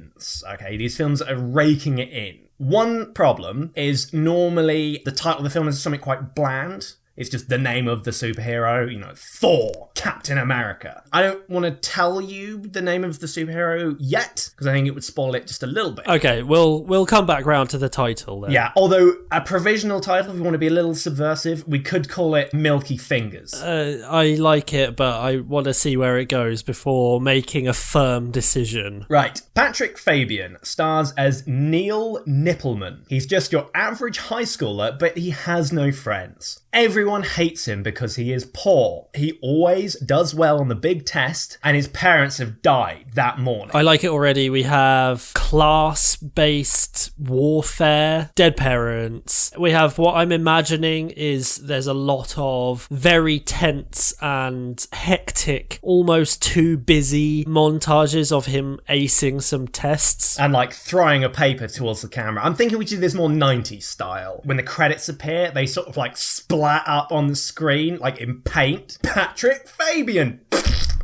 Okay, these films are raking it in. One problem is normally the title of the film is something quite bland. It's just the name of the superhero, Thor, Captain America. I don't want to tell you the name of the superhero yet, because I think it would spoil it just a little bit. Okay, we'll come back round to the title then. Yeah, although a provisional title, if we want to be a little subversive, we could call it Milky Fingers. I like it, but I want to see where it goes before making a firm decision. Right. Patrick Fabian stars as Neil Nippleman. He's just your average high schooler, but he has no friends. Everyone hates him because he is poor. He always does well on the big test, and his parents have died that morning. I like it already. We have class-based warfare, dead parents. We have what I'm imagining is there's a lot of very tense and hectic, almost too busy montages of him acing some tests. And throwing a paper towards the camera. I'm thinking we should do this more 90s style. When the credits appear, they sort of splat up on the screen, in paint. Patrick Fabian!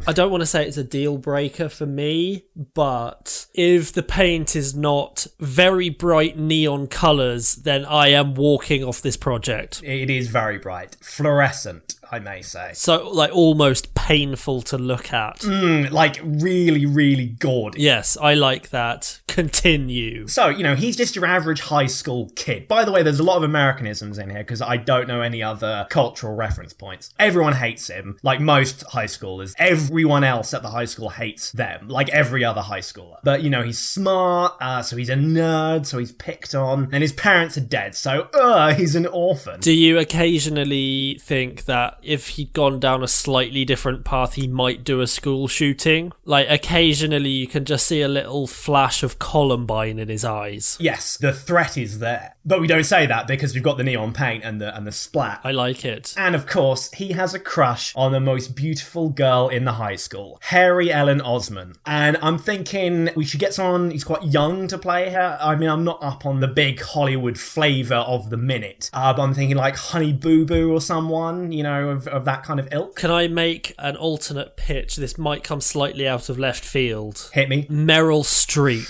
I don't want to say it's a deal breaker for me, but if the paint is not very bright neon colours, then I am walking off this project. It is very bright. Fluorescent, I may say. So, almost painful to look at. Really, really gaudy. Yes, I like that. Continue. So, he's just your average high school kid. By the way, there's a lot of Americanisms in here, because I don't know any other cultural reference points. Everyone hates him, like most high schoolers. Everyone else at the high school hates them, like every other high schooler. But, he's smart, so he's a nerd, so he's picked on, and his parents are dead, so, he's an orphan. Do you occasionally think that if he'd gone down a slightly different path, he might do a school shooting? Occasionally you can just see a little flash of Columbine in his eyes. Yes, the threat is there. But we don't say that because we've got the neon paint and the splat. I like it. And of course, he has a crush on the most beautiful girl in the high school, Harry Ellen Osman. And I'm thinking we should get someone who's quite young to play her. I mean, I'm not up on the big Hollywood flavour of the minute. But I'm thinking Honey Boo Boo or someone, of that kind of ilk. Can I make an alternate pitch? This might come slightly out of left field. Hit me. Meryl Streep.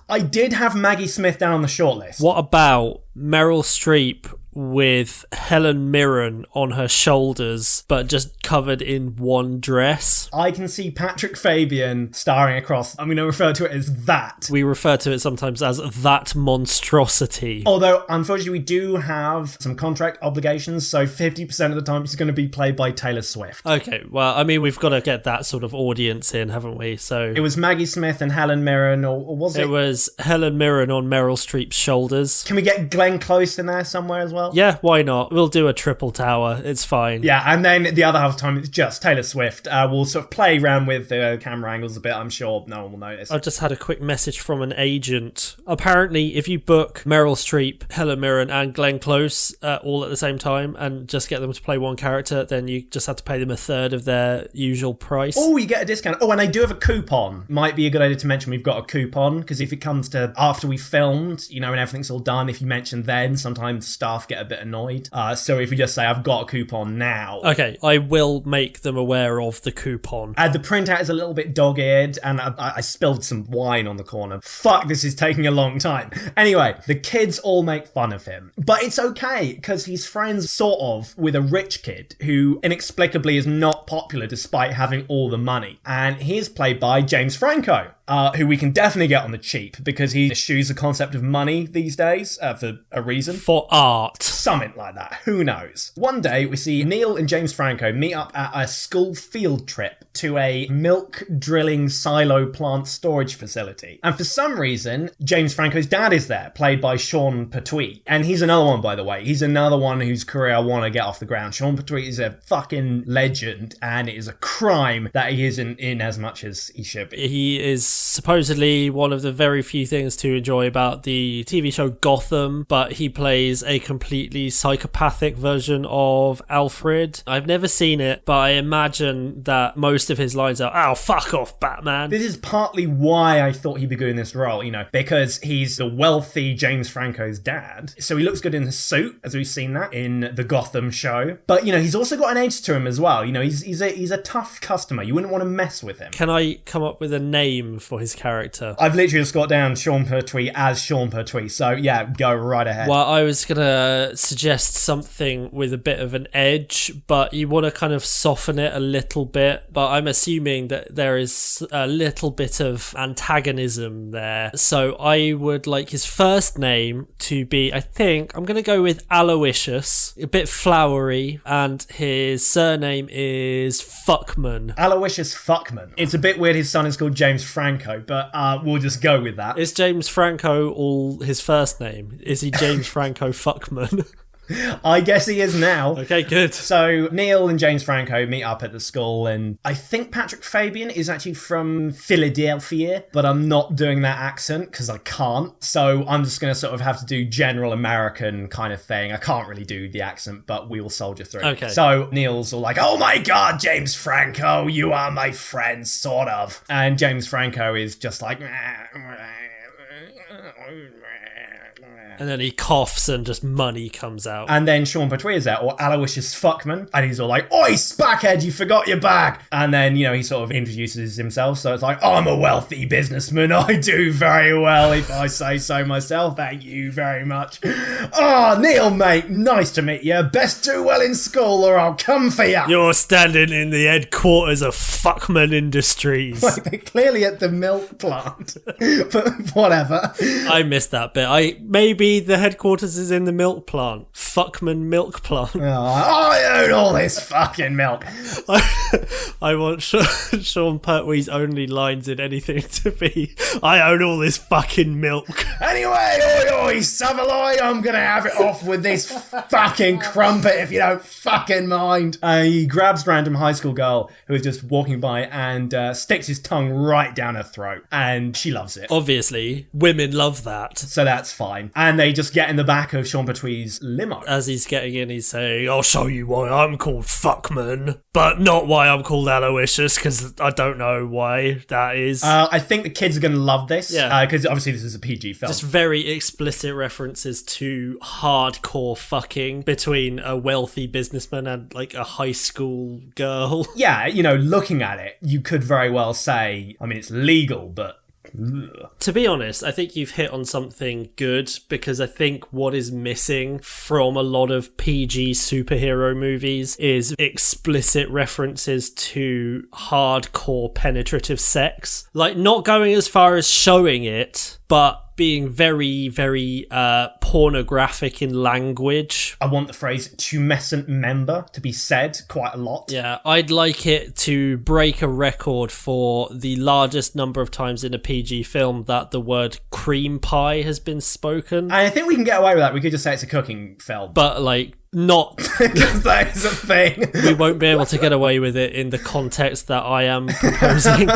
I did have Maggie Smith down on the shortlist. What about Meryl Streep with Helen Mirren on her shoulders, but just covered in one dress? I can see Patrick Fabian starring across. I'm going to refer to it as that. We refer to it sometimes as that monstrosity. Although, unfortunately, we do have some contract obligations, so 50% of the time it's going to be played by Taylor Swift. Okay, well, I mean, we've got to get that sort of audience in, haven't we? So it was Maggie Smith and Helen Mirren, or was it? It was Helen Mirren on Meryl Streep's shoulders. Can we get Glenn Close in there somewhere as well? Yeah, why not? We'll do a triple tower. It's fine. Yeah, and then the other half of the time it's just Taylor Swift. We'll sort of play around with the camera angles a bit. I'm sure no one will notice. I've just had a quick message from an agent. Apparently, if you book Meryl Streep, Helen Mirren, and Glenn Close all at the same time and just get them to play one character, then you just have to pay them a third of their usual price. Oh, you get a discount. Oh, and I do have a coupon. Might be a good idea to mention we've got a coupon, because if it comes to after we filmed, and everything's all done, if you mention then, sometimes staff get a bit annoyed. So if you just say, I've got a coupon now. Okay, I will make them aware of the coupon. The printout is a little bit dog-eared, and I spilled some wine on the corner. Fuck, this is taking a long time. Anyway, the kids all make fun of him. But it's okay, because he's friends, sort of, with a rich kid who inexplicably is not popular despite having all the money. And he's played by James Franco. Who we can definitely get on the cheap, because he eschews the concept of money these days, for a reason. For art. something like that. Who knows? One day, we see Neil and James Franco meet up at a school field trip to a milk drilling silo plant storage facility. And for some reason, James Franco's dad is there, played by Sean Pertwee. And he's another one, by the way. He's another one whose career I want to get off the ground. Sean Pertwee is a fucking legend, and it is a crime that he isn't in as much as he should be. He is supposedly one of the very few things to enjoy about the TV show Gotham, but he plays a completely psychopathic version of Alfred. I've never seen it, but I imagine that most of his lines are, "Oh, fuck off, Batman." This is partly why I thought he'd be good in this role, because he's the wealthy James Franco's dad. So he looks good in the suit, as we've seen that in the Gotham show. But, he's also got an edge to him as well. He's a tough customer. You wouldn't want to mess with him. Can I come up with a name for his character? I've literally just got down Sean Pertwee as Sean Pertwee. So, yeah, go right ahead. Well, I was going to suggest something with a bit of an edge, but you want to kind of soften it a little bit. But I'm assuming that there is a little bit of antagonism there. So I would like his first name to be, I think, I'm going to go with Aloysius, a bit flowery, and his surname is Fuckman. Aloysius Fuckman. It's a bit weird his son is called James Franco, but we'll just go with that. Is James Franco all his first name? Is he James Franco Fuckman? I guess he is now. Okay, good. So Neil and James Franco meet up at the school, and I think Patrick Fabian is actually from Philadelphia, but I'm not doing that accent because I can't. So I'm just going to sort of have to do general American kind of thing. I can't really do the accent, but we will soldier through. Okay. So Neil's all like, "Oh my God, James Franco, you are my friend, sort of." And James Franco is just like... And then he coughs and just money comes out. And then Sean Pertwee is there, or Aloysius Fuckman, and he's all like, "Oi, spackhead, you forgot your bag." And then, he sort of introduces himself, so it's like, "I'm a wealthy businessman, I do very well if I say so myself, thank you very much. Oh, Neil, mate, nice to meet you. Best do well in school or I'll come for you." You're standing in the headquarters of Fuckman Industries. Like, they're clearly at the milk plant, but whatever. I missed that bit. Maybe the headquarters is in the milk plant. Fuckman Milk Plant. Oh, I own all this fucking milk. I want Sean Pertwee's only lines in anything to be, "I own all this fucking milk." Anyway, oi, Savoy, I'm gonna have it off with this fucking crumpet if you don't fucking mind. He grabs random high school girl who is just walking by and sticks his tongue right down her throat, and she loves it. Obviously, women love that. So that's fine. And they just get in the back of Sean Pertwee's limo. As he's getting in, he's saying, "I'll show you why I'm called Fuckman, but not why I'm called Aloysius, because I don't know why that is." I think the kids are going to love this. Yeah. Because obviously this is a PG film. Just very explicit references to hardcore fucking between a wealthy businessman and like a high school girl. Yeah, looking at it, you could very well say, it's legal, but... To be honest, I think you've hit on something good, because I think what is missing from a lot of PG superhero movies is explicit references to hardcore penetrative sex. Like, not going as far as showing it, but being very, very pornographic in language. I want the phrase tumescent member to be said quite a lot. Yeah, I'd like it to break a record for the largest number of times in a PG film that the word cream pie has been spoken. And I think we can get away with that. We could just say it's a cooking film. But, not... Because that is a thing. We won't be able to get away with it in the context that I am proposing.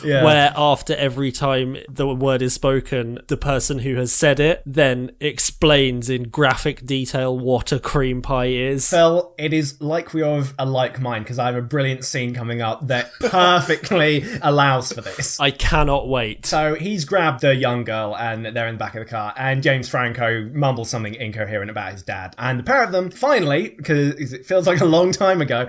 Yeah. Where after every time the word is spoken, the person who has said it then explains in graphic detail what a cream pie is. Phil, it is like we are of a like mind, because I have a brilliant scene coming up that perfectly allows for this. I cannot wait. So he's grabbed the young girl and they're in the back of the car, and James Franco mumbles something incoherent about his dad. And the pair of them, finally, because it feels like a long time ago,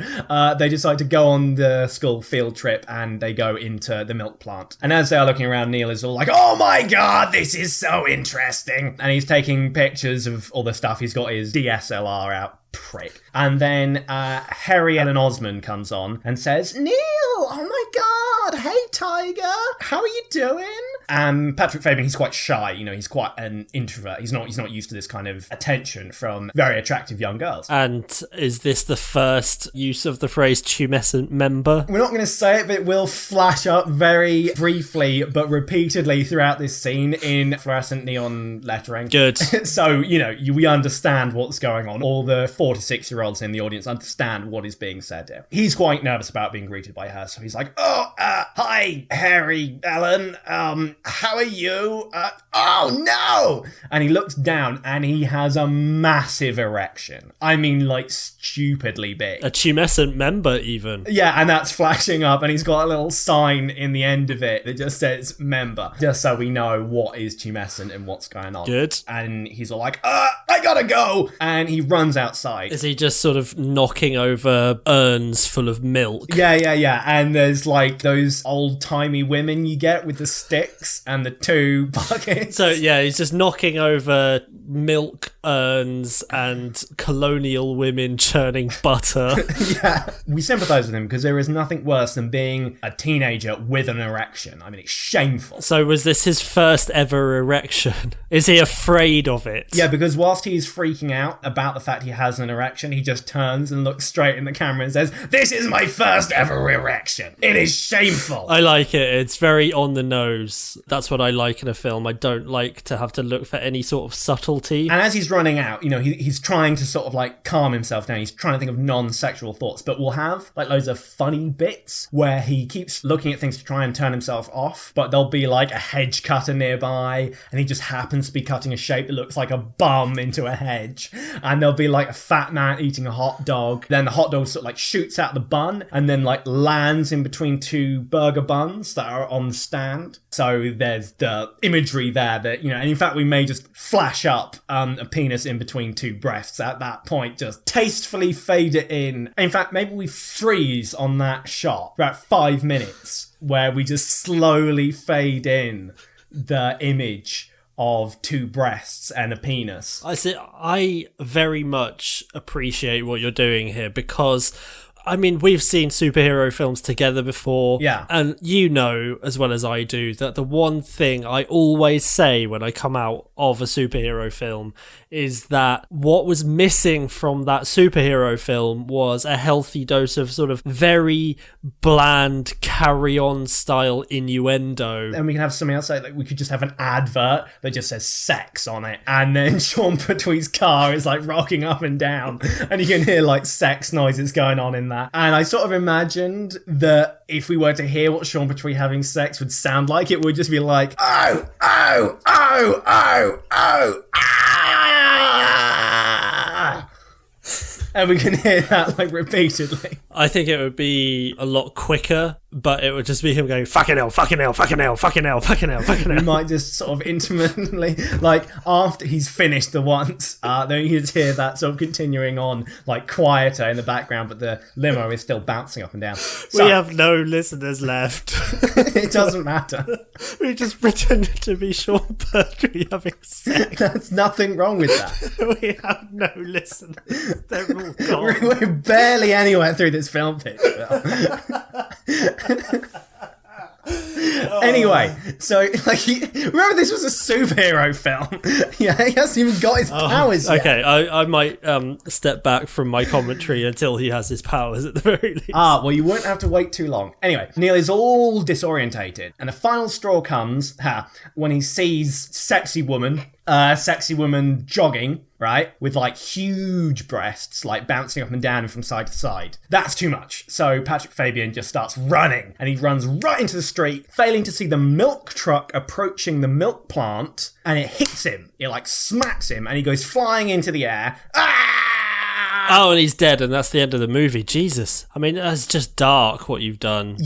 they decide to go on the school field trip, and they go into the milk plant. And as they are looking around, Neil is all like, "Oh my God, this is so interesting." And he's taking pictures of all the stuff. He's got his DSLR out. Prick. And then Harry Ellen Osmond comes on and says, "Neil, oh my God, hey Tiger, how are you doing?" And Patrick Fabian, he's quite shy, he's quite an introvert. He's not used to this kind of attention from very attractive young girls. And is this the first use of the phrase tumescent member? We're not going to say it, but it will flash up very briefly, but repeatedly throughout this scene in fluorescent neon lettering. Good. So, we understand what's going on. All the 4 to 6 year olds in the audience understand what is being said here. He's quite nervous about being greeted by her, so he's like, hi, Harry, Ellen, how are you? Oh no! And he looks down and he has a massive erection. I mean, like, stupidly big. A tumescent member, even. Yeah, and that's flashing up, and he's got a little sign in the end of it that just says member, just so we know what is tumescent and what's going on. Good. And he's all like, I gotta go! And he runs outside. Is he just sort of knocking over urns full of milk? Yeah. And there's like those old-timey women you get with the sticks and the 2 buckets. So, yeah, he's just knocking over milk urns and colonial women churning butter. Yeah, we sympathise with him because there is nothing worse than being a teenager with an erection. I mean, it's shameful. So was this his first ever erection? Is he afraid of it? Yeah, because whilst he's freaking out about the fact he has an erection, he just turns and looks straight in the camera and says, "This is my first ever erection. It is shameful." I like it. It's very on the nose. That's what I like in a film. I don't like to have to look for any sort of subtlety. And as he's running out, he's trying to sort of like calm himself down. He's trying to think of non-sexual thoughts, but we'll have like loads of funny bits where he keeps looking at things to try and turn himself off, but there'll be like a hedge cutter nearby and he just happens to be cutting a shape that looks like a bum into a hedge, and there'll be like a fat man eating a hot dog. Then the hot dog sort of like shoots out the bun and then like lands in between 2 burger buns that are on the stand. So there's the imagery there that, and in fact we may just flash up a penis in between 2 breasts at that point, just tastefully fade it in. In fact, maybe we freeze on that shot for about 5 minutes where we just slowly fade in the image of 2 breasts and a penis. I very much appreciate what you're doing here because, I mean, we've seen superhero films together before. Yeah. And you know as well as I do that the one thing I always say when I come out of a superhero film is that what was missing from that superhero film was a healthy dose of sort of very bland carry-on style innuendo. And we can have something else, like we could just have an advert that just says sex on it, and then Sean Pertwee's car is like rocking up and down and you can hear like sex noises going on in that. And I sort of imagined that if we were to hear what Sean Pertwee having sex would sound like, it would just be like, oh, oh, oh, oh, oh, ah. And we can hear that like repeatedly. I think it would be a lot quicker, but it would just be him going, fucking hell, fucking hell, fucking hell, fucking hell, fucking hell, fucking hell. We might just sort of intermittently, like after he's finished the once, then you just hear that sort of continuing on, like quieter in the background, but the limo is still bouncing up and down. So, we have no listeners left. It doesn't matter. We just pretended to be Sean Pertwee having sex. There's nothing wrong with that. We have no listeners. They're all gone. We're barely anywhere through this film pitch. Anyway, so like, remember this was a superhero film. Yeah, he hasn't even got his powers yet. Okay, I might step back from my commentary until he has his powers at the very least. Well, you won't have to wait too long. Anyway, Neil is all disorientated, and the final straw comes when he sees sexy woman jogging, right, with like huge breasts, like bouncing up and down and from side to side. That's too much. So Patrick Fabian just starts running, and he runs right into the street, failing to see the milk truck approaching the milk plant, and it hits him. It like smacks him, and he goes flying into the air. Oh, and he's dead, and that's the end of the movie. Jesus. I mean, that's just dark what you've done.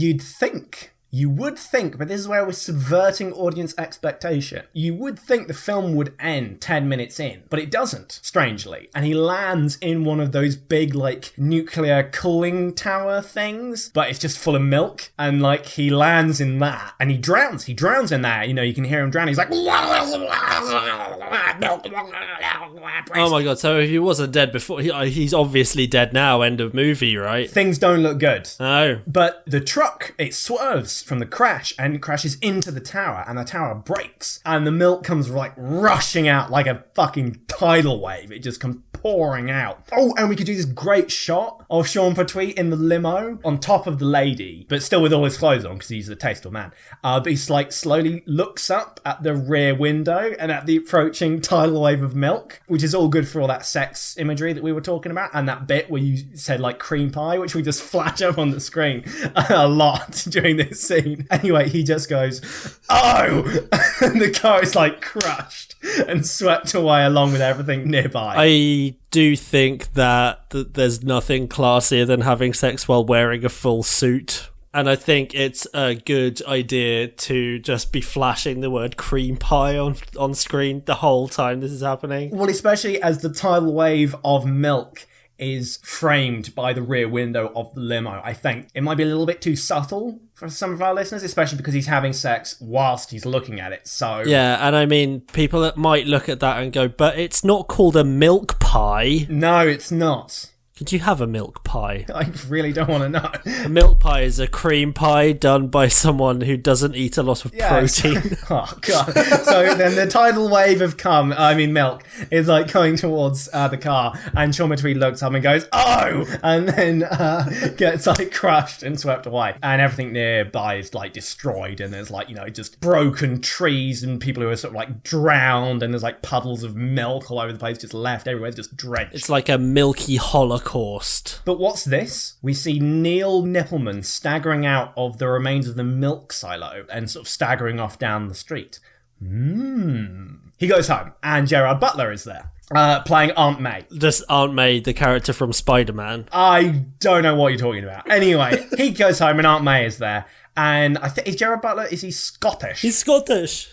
You would think, but this is where we're subverting audience expectation. You would think the film would end 10 minutes in, but it doesn't, strangely. And he lands in one of those big, like, nuclear cooling tower things, but it's just full of milk. And, like, he lands in that, and he drowns. He drowns in there. You can hear him drown. He's like... Oh my god, so if he wasn't dead before, he's obviously dead now, end of movie, right? Things don't look good. No. But the truck, it swerves from the crash and crashes into the tower, and the tower breaks, and the milk comes like rushing out like a fucking tidal wave. It just comes pouring out. Oh, and we could do this great shot of Sean Pertwee in the limo on top of the lady, but still with all his clothes on because he's a tasteful man. But he's like slowly looks up at the rear window and at the approaching tidal wave of milk, which is all good for all that sex imagery that we were talking about, and that bit where you said like cream pie, which we just flash up on the screen a lot during this scene. Anyway, he just goes, "Oh!" and the car is like crushed and swept away along with everything nearby. I do think that there's nothing classier than having sex while wearing a full suit. And I think it's a good idea to just be flashing the word cream pie on screen the whole time this is happening. Well, especially as the tidal wave of milk is framed by the rear window of the limo. I think it might be a little bit too subtle for some of our listeners, especially because he's having sex whilst he's looking at it. So yeah, and I mean, people that might look at that and go, but it's not called a milk pie. No, it's not. Could you have a milk pie? I really don't want to know. A milk pie is a cream pie done by someone who doesn't eat a lot of protein. Oh, God. So then the tidal wave of milk, is like going towards the car, and Sean Pertwee looks up and goes, "Oh!" and then gets like crushed and swept away. And everything nearby is like destroyed, and there's like, just broken trees and people who are sort of like drowned, and there's like puddles of milk all over the place, just left everywhere, just drenched. It's like a milky holocaust. But what's this? We see Neil Nippleman staggering out of the remains of the milk silo and sort of staggering off down the street. He goes home, and Gerard Butler is there, playing Aunt May. Just Aunt May, the character from Spider-Man. I don't know what you're talking about. Anyway, he goes home, and Aunt May is there. And I think, is Gerard Butler, is he Scottish? He's Scottish.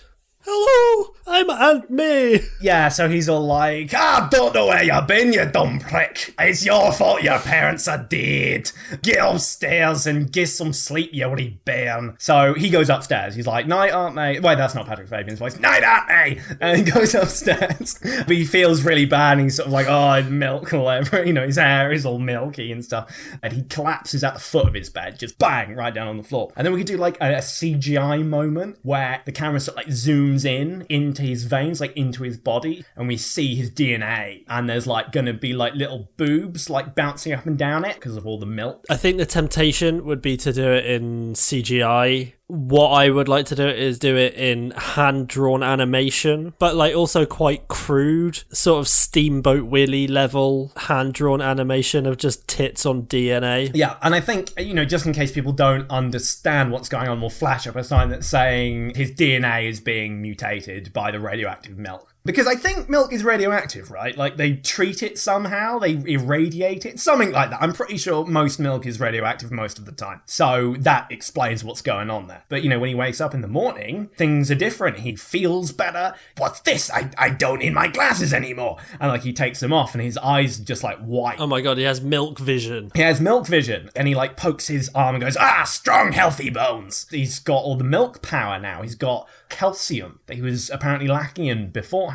Hello, I'm Aunt May. Yeah, so he's all like, don't know where you've been, you dumb prick. It's your fault your parents are dead. Get upstairs and get some sleep, you wee bairn. So he goes upstairs. He's like, "Night, Aunt May." Wait, that's not Patrick Fabian's voice. "Night, Aunt May." And he goes upstairs. But he feels really bad, and he's sort of like, "Oh, milk," or whatever. His hair is all milky and stuff. And he collapses at the foot of his bed, just bang, right down on the floor. And then we could do like a CGI moment where the camera sort of like zooms into his veins, like into his body, and we see his DNA, and there's like gonna be like little boobs like bouncing up and down it because of all the milk. I think the temptation would be to do it in CGI. What I would like to do is do it in hand-drawn animation, but like also quite crude, sort of Steamboat Willie level hand-drawn animation of just tits on DNA. Yeah, and I think, just in case people don't understand what's going on, we'll flash up a sign that's saying his DNA is being mutated by the radioactive milk. Because I think milk is radioactive, right? Like, they treat it somehow, they irradiate it, something like that. I'm pretty sure most milk is radioactive most of the time. So that explains what's going on there. But, when he wakes up in the morning, things are different. He feels better. "What's this? I don't need my glasses anymore." And, like, he takes them off, and his eyes are just, like, white. Oh my God, he has milk vision. He has milk vision. And he, like, pokes his arm and goes, "Strong, healthy bones." He's got all the milk power now. He's got calcium that he was apparently lacking in beforehand.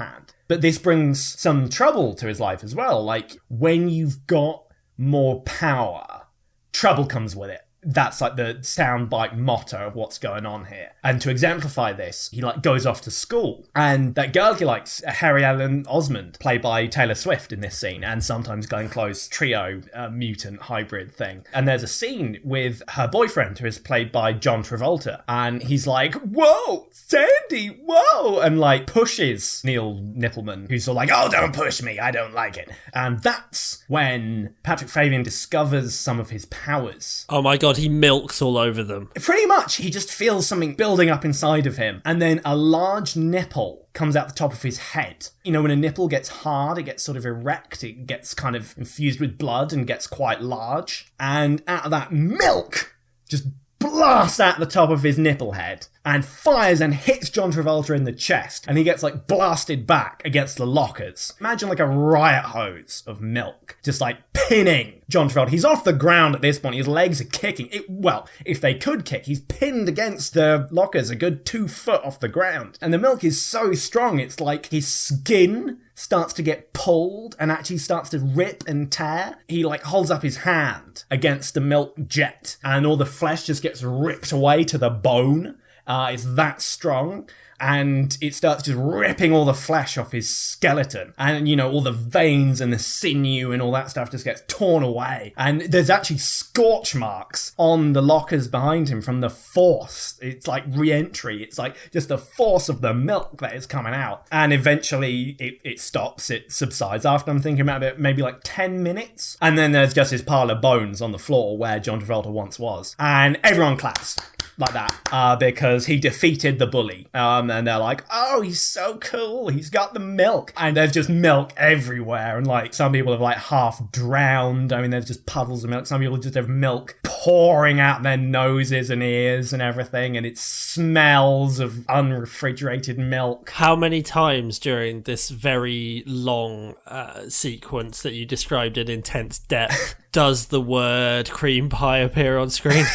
But this brings some trouble to his life as well. Like, when you've got more power, trouble comes with it. That's like the soundbite motto of what's going on here. And to exemplify this, he like goes off to school. And that girl he likes, Harry Ellen Osmond, played by Taylor Swift in this scene, and sometimes Glenn Close trio, mutant hybrid thing. And there's a scene with her boyfriend, who is played by John Travolta. And he's like, "Whoa, Sandy, whoa!" And like pushes Neil Nippleman, who's all like, "Oh, don't push me, I don't like it." And that's when Patrick Fabian discovers some of his powers. Oh my God, he milks all over them. Pretty much, he just feels something building up inside of him. And then a large nipple comes out the top of his head. When a nipple gets hard, it gets sort of erect, it gets kind of infused with blood and gets quite large. And out of that, milk just blasts out the top of his nipple head and fires and hits John Travolta in the chest, and he gets like blasted back against the lockers. Imagine like a riot hose of milk just like pinning John Travolta. He's off the ground at this point. His legs are kicking. If they could kick, he's pinned against the lockers a good 2 foot off the ground. And the milk is so strong, it's like his skin starts to get pulled and actually starts to rip and tear. He like holds up his hand against the milk jet and all the flesh just gets ripped away to the bone. It's that strong. And it starts just ripping all the flesh off his skeleton. And, you know, all the veins and the sinew and all that stuff just gets torn away. And there's actually scorch marks on the lockers behind him from the force. It's like re-entry. It's like just the force of the milk that is coming out. And eventually it stops. It subsides after I'm thinking about it, maybe like 10 minutes. And then there's just this pile of bones on the floor where John Travolta once was. And everyone claps. Like that, because he defeated the bully. And they're like, oh, he's so cool. He's got the milk. And there's just milk everywhere. And like some people have like half drowned. I mean, there's just puddles of milk. Some people just have milk pouring out their noses and ears and everything. And it smells of unrefrigerated milk. How many times during this very long sequence that you described in intense depth does the word cream pie appear on screen?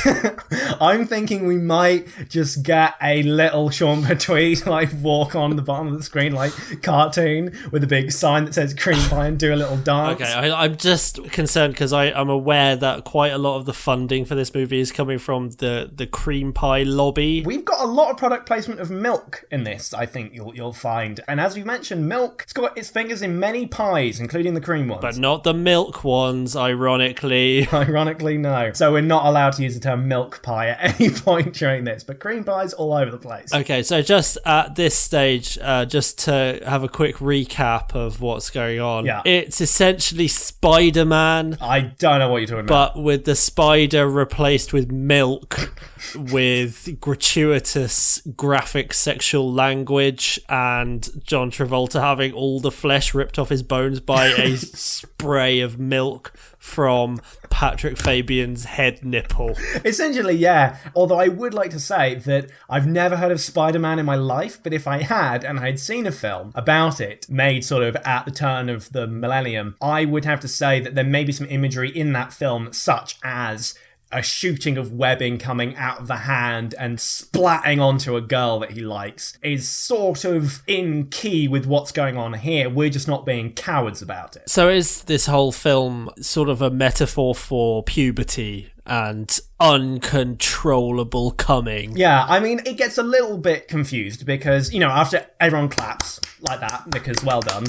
I'm thinking we might just get a little Sean Pertwee like walk on the bottom of the screen like cartoon with a big sign that says cream pie and do a little dance. Okay, I'm just concerned because I'm aware that quite a lot of the funding for this movie is coming from the cream pie lobby. We've got a lot of product placement of milk in this, I think you'll find. And as we mentioned, milk, it's got its fingers in many pies, including the cream ones. But not the milk ones, ironically. Ironically, no. So we're not allowed to use the term milk pie at any point during this, but cream pie's all over the place. Okay, so just at this stage, just to have a quick recap of what's going on. Yeah. It's essentially Spider-Man. I don't know what you're talking about. But with the spider replaced with milk, with gratuitous graphic sexual language, and John Travolta having all the flesh ripped off his bones by a spray of milk from Patrick Fabian's head nipple. Essentially, yeah. Although I would like to say that I've never heard of Spider-Man in my life, but if I had, and I'd seen a film about it, made sort of at the turn of the millennium, I would have to say that there may be some imagery in that film, such as a shooting of webbing coming out of the hand and splatting onto a girl that he likes, is sort of in key with what's going on here. We're just not being cowards about it. So is this whole film sort of a metaphor for puberty and uncontrollable coming? Yeah, I mean, it gets a little bit confused because, you know, after everyone claps like that, because well done.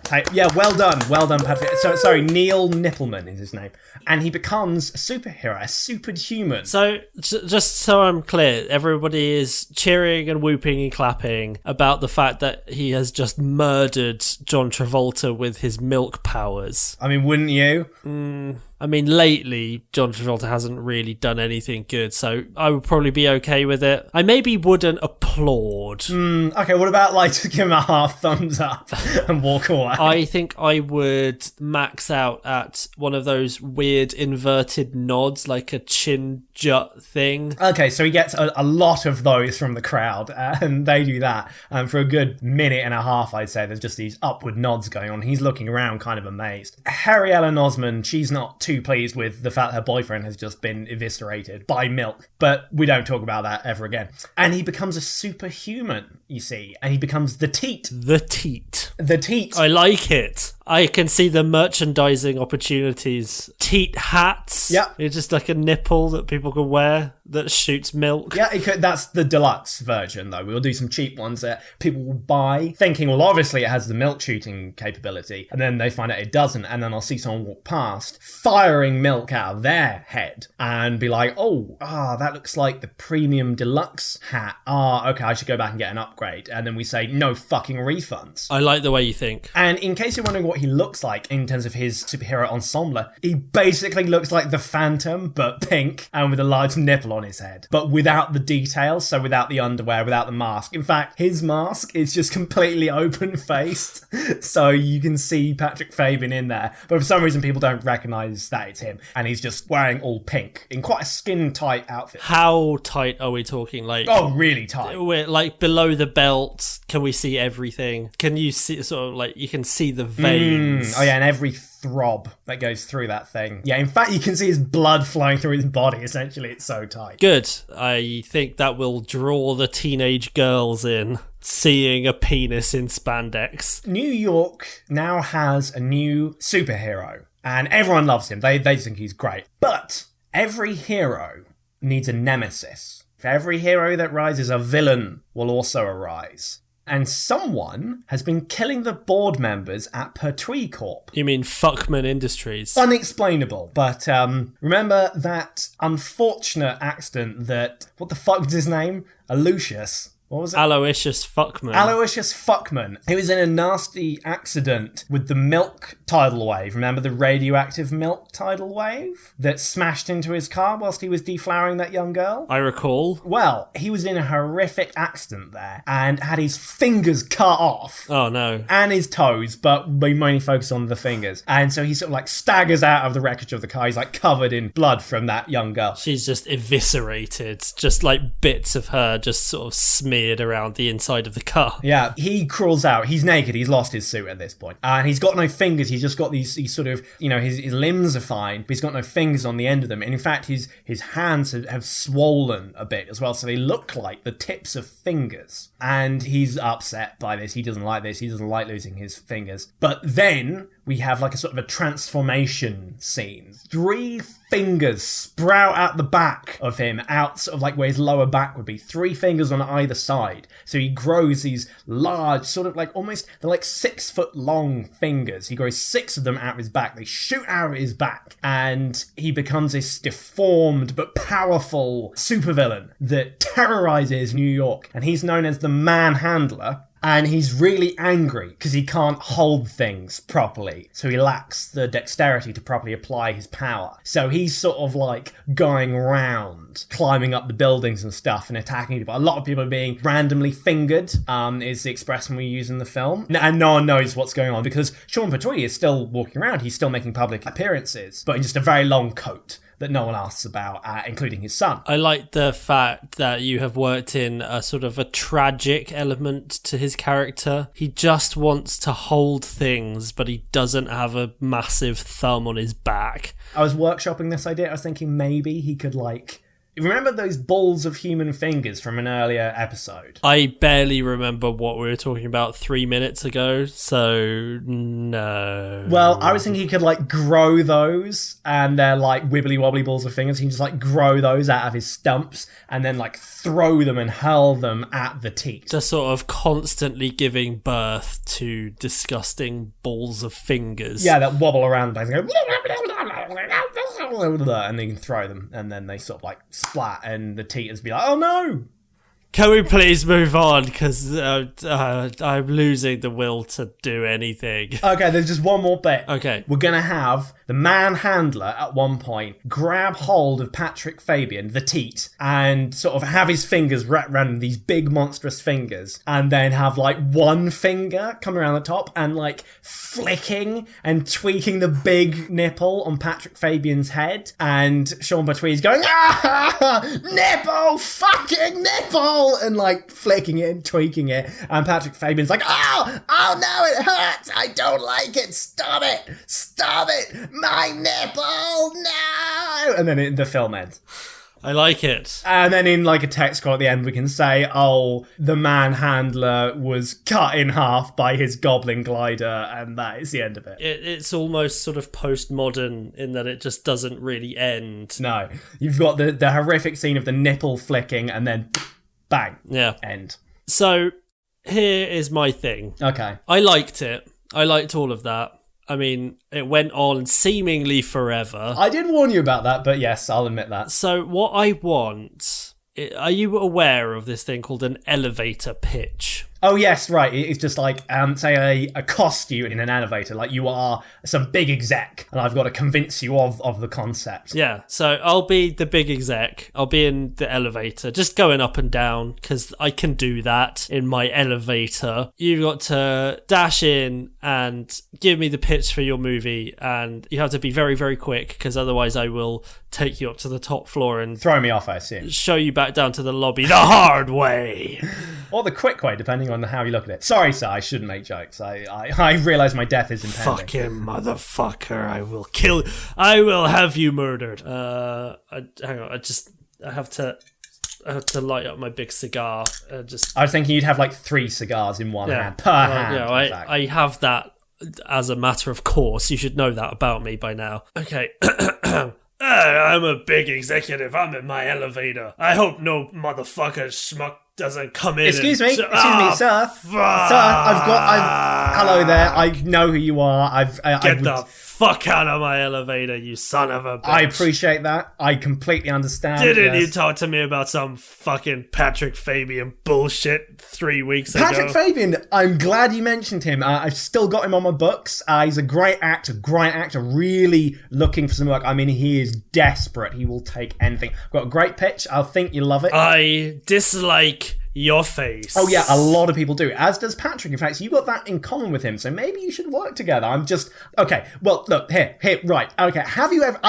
Hey, yeah, well done, Patrick. So, sorry, Neil Nippleman is his name. And he becomes a superhero, a superhuman. So, just so I'm clear, everybody is cheering and whooping and clapping about the fact that he has just murdered John Travolta with his milk powers. I mean, wouldn't you? I mean, lately, John Travolta hasn't really done anything good, so I would probably be okay with it. I maybe wouldn't applaud. Okay, what about, like, to give him a half thumbs up and walk away? I think I would max out at one of those weird inverted nods, like a chin jut thing. Okay, so he gets a lot of those from the crowd, and they do that. And for a good minute and a half, I'd say, there's just these upward nods going on. He's looking around kind of amazed. Harry Ellen Osmond, she's not too pleased with the fact her boyfriend has just been eviscerated by milk, but we don't talk about that ever again. And he becomes a superhuman, you see, and he becomes the teat. The teat. The teat. I like it. I can see the merchandising opportunities. Teat hats. Yep. It's just like a nipple that people can wear that shoots milk. Yeah, that's the deluxe version, though. We'll do some cheap ones that people will buy, thinking, well, obviously it has the milk shooting capability, and then they find out it doesn't, and then I'll see someone walk past, firing milk out of their head, and be like, that looks like the premium deluxe hat. Okay, I should go back and get an upgrade. And then we say, no fucking refunds. I like the way you think. And in case you're wondering what he looks like in terms of his superhero ensemble, he basically looks like the Phantom, but pink, and with a large nipple on his head, but without the details, so without the underwear, without the mask. In fact, his mask is just completely open-faced, so you can see Patrick Fabian in there, but for some reason people don't recognise that it's him, and he's just wearing all pink, in quite a skin-tight outfit. How tight are we talking? Like, really tight. We're like below the belt, can we see everything? Can you see, sort of like, you can see the veins? Oh yeah, and every throb that goes through that thing. Yeah, in fact, you can see his blood flowing through his body, essentially. It's so tight. Good. I think that will draw the teenage girls in. seeing a penis in spandex. New York now has a new superhero, and everyone loves him. They think he's great. But every hero needs a nemesis. For every hero that rises, a villain will also arise. And someone has been killing the board members at Pertwee Corp. You mean Fuckman Industries? Unexplainable, but remember that unfortunate accident that... What the fuck was his name? Aloysius. What was it? Aloysius Fuckman. Aloysius Fuckman. He was in a nasty accident with the milk tidal wave. Remember the radioactive milk tidal wave that smashed into his car whilst he was deflowering that young girl? I recall. Well, he was in a horrific accident there and had his fingers cut off. Oh, no. And his toes, but we mainly focus on the fingers. And so he sort of like staggers out of the wreckage of the car. He's like covered in blood from that young girl. She's just eviscerated. Just like bits of her just sort of smeared around the inside of the car. Yeah, he crawls out. He's naked. He's lost his suit at this point. And he's got no fingers. He's just got these sort of, his limbs are fine, but he's got no fingers on the end of them. And in fact, his hands have swollen a bit as well. So they look like the tips of fingers. And he's upset by this. He doesn't like this. He doesn't like losing his fingers. But then we have like a sort of a transformation scene. 3 fingers sprout out the back of him, out sort of like where his lower back would be. 3 fingers on either side. So he grows these large, sort of like almost, they're like 6 foot long fingers. He grows 6 of them out of his back. They shoot out of his back. And he becomes this deformed but powerful supervillain that terrorizes New York. And he's known as the Manhandler. And he's really angry because he can't hold things properly. So he lacks the dexterity to properly apply his power. So he's sort of like going around, climbing up the buildings and stuff and attacking people. A lot of people are being randomly fingered, is the expression we use in the film. And no one knows what's going on because Sean Pertwee is still walking around. He's still making public appearances, but in just a very long coat that no one asks about, including his son. I like the fact that you have worked in a sort of a tragic element to his character. He just wants to hold things, but he doesn't have a massive thumb on his back. I was workshopping this idea. I was thinking maybe he could remember those balls of human fingers from an earlier episode? I barely remember what we were talking about 3 minutes ago, so no. Well, I was thinking he could grow those, and they're like wibbly wobbly balls of fingers. He can just grow those out of his stumps and then throw them and hurl them at the teat. Just sort of constantly giving birth to disgusting balls of fingers. Yeah, that wobble around and go and they can throw them, and then they sort of splat, and the teeters be like, oh no! Can we please move on? Because I'm losing the will to do anything. Okay, there's just one more bit. Okay. We're going to have the Manhandler at one point grab hold of Patrick Fabian, the teat, and sort of have his fingers wrapped around these big monstrous fingers, and then have one finger come around the top and flicking and tweaking the big nipple on Patrick Fabian's head, and Sean Pertwee's going, ah, nipple, fucking nipple! And flicking it and tweaking it, and Patrick Fabian's like, oh no, it hurts, I don't like it, stop it, my nipple, no! And then the film ends. I like it. And then in a text call at the end, we can say, oh, the Manhandler was cut in half by his goblin glider, and that is the end of it. It's almost sort of postmodern in that it just doesn't really end. No. You've got the horrific scene of the nipple flicking, and then bang. Yeah. End. So, here is my thing. Okay. I liked it. I liked all of that. I mean, it went on seemingly forever. I did warn you about that, but yes, I'll admit that. So, what I want... Are you aware of this thing called an elevator pitch? Oh, yes, right. It's just say a cost you in an elevator. You are some big exec, and I've got to convince you of the concept. Yeah, so I'll be the big exec. I'll be in the elevator, just going up and down, because I can do that in my elevator. You've got to dash in and give me the pitch for your movie, and you have to be very, very quick, because otherwise I will take you up to the top floor and... Throw me off, I assume. Show you back down to the lobby the hard way. Or the quick way, depending on how you look at it. Sorry, sir, I shouldn't make jokes. I realise my death is impending. Fucking motherfucker, I will kill you. I will have you murdered. Hang on, I have to to light up my big cigar. Just I was thinking you'd have like 3 cigars in one hand per hand. Yeah, I have that as a matter of course. You should know that about me by now. Okay. I'm a big executive. I'm in my elevator. I hope no motherfucker schmuck doesn't come in. Excuse me, sir. Fuck. Sir, hello there. I know who you are. Get the fuck out of my elevator, you son of a bitch. I appreciate that. I completely understand. Didn't you talk to me about some fucking Patrick Fabian bullshit 3 weeks ago? Patrick Fabian, I'm glad you mentioned him. I've still got him on my books. He's a great actor, really looking for some work. I mean, he is desperate. He will take anything. I've got a great pitch. I think you'll love it. I dislike your face. Oh yeah, a lot of people do, as does Patrick. In fact, you got that in common with him, so maybe you should work together. Okay, well, look, here, right, okay, have you ever,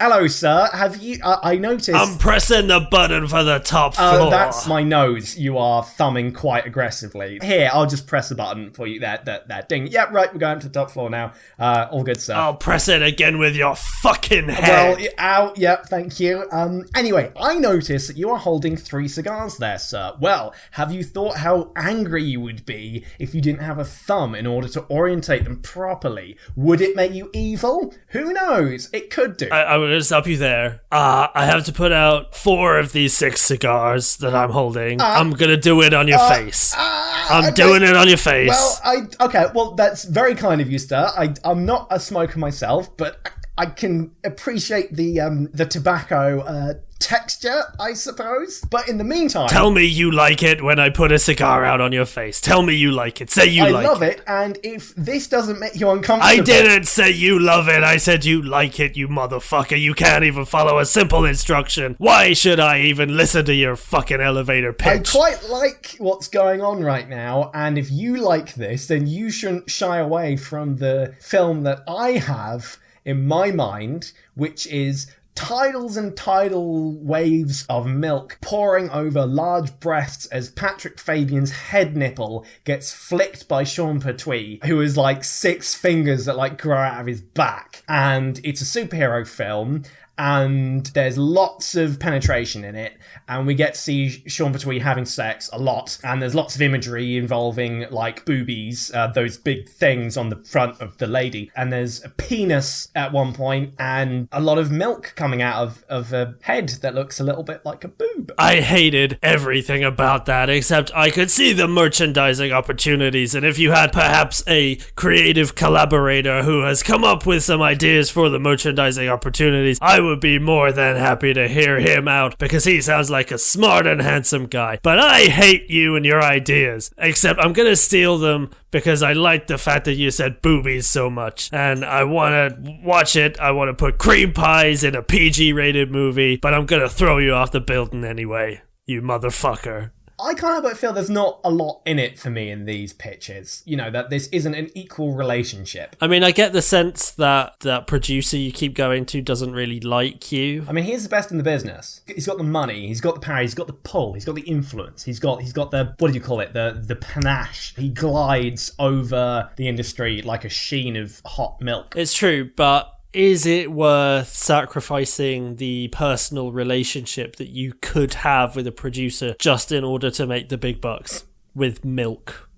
hello, sir, have you, I noticed... I'm pressing the button for the top floor. That's my nose, you are thumbing quite aggressively. Here, I'll just press the button for you, there, ding. Yep, right, we're going to the top floor now. All good, sir. I'll press it again with your fucking head. Well, ow, yep, thank you. Anyway, I noticed that you are holding 3 cigars there, sir. Well, have you thought how angry you would be if you didn't have a thumb in order to orientate them properly? Would it make you evil? Who knows? It could do. I will stop you there. I have to put out 4 of these 6 cigars that I'm holding. I'm gonna do it on your face. I'm doing it on your face. Well, okay, well, that's very kind of you, sir. I'm not a smoker myself, but I can appreciate the tobacco texture, I suppose. But in the meantime... Tell me you like it when I put a cigar out on your face. Tell me you like it. Say you like it. I love it, and if this doesn't make you uncomfortable... I didn't say you love it. I said you like it, you motherfucker. You can't even follow a simple instruction. Why should I even listen to your fucking elevator pitch? I quite like what's going on right now, and if you like this, then you shouldn't shy away from the film that I have in my mind, which is... tidals and tidal waves of milk pouring over large breasts as Patrick Fabian's head nipple gets flicked by Sean Pertwee, who is like 6 fingers that like grow out of his back. And it's a superhero film, and there's lots of penetration in it, and we get to see Sean Pertwee having sex a lot, and there's lots of imagery involving like boobies, those big things on the front of the lady, and there's a penis at one point, and a lot of milk coming out of a head that looks a little bit like a boob. I hated everything about that, except I could see the merchandising opportunities, and if you had perhaps a creative collaborator who has come up with some ideas for the merchandising opportunities, I would be more than happy to hear him out, because he sounds like a smart and handsome guy. But I hate you and your ideas, except I'm gonna steal them because I like the fact that you said boobies so much, and I want to watch it. I want to put cream pies in a PG-rated movie, but I'm gonna throw you off the building anyway, you motherfucker. I kind of feel there's not a lot in it for me in these pitches. You know, that this isn't an equal relationship. I mean, I get the sense that that producer you keep going to doesn't really like you. I mean, he's the best in the business. He's got the money, he's got the power, he's got the pull, he's got the influence, he's got the, what do you call it, the panache. He glides over the industry like a sheen of hot milk. It's true, but is it worth sacrificing the personal relationship that you could have with a producer just in order to make the big bucks with milk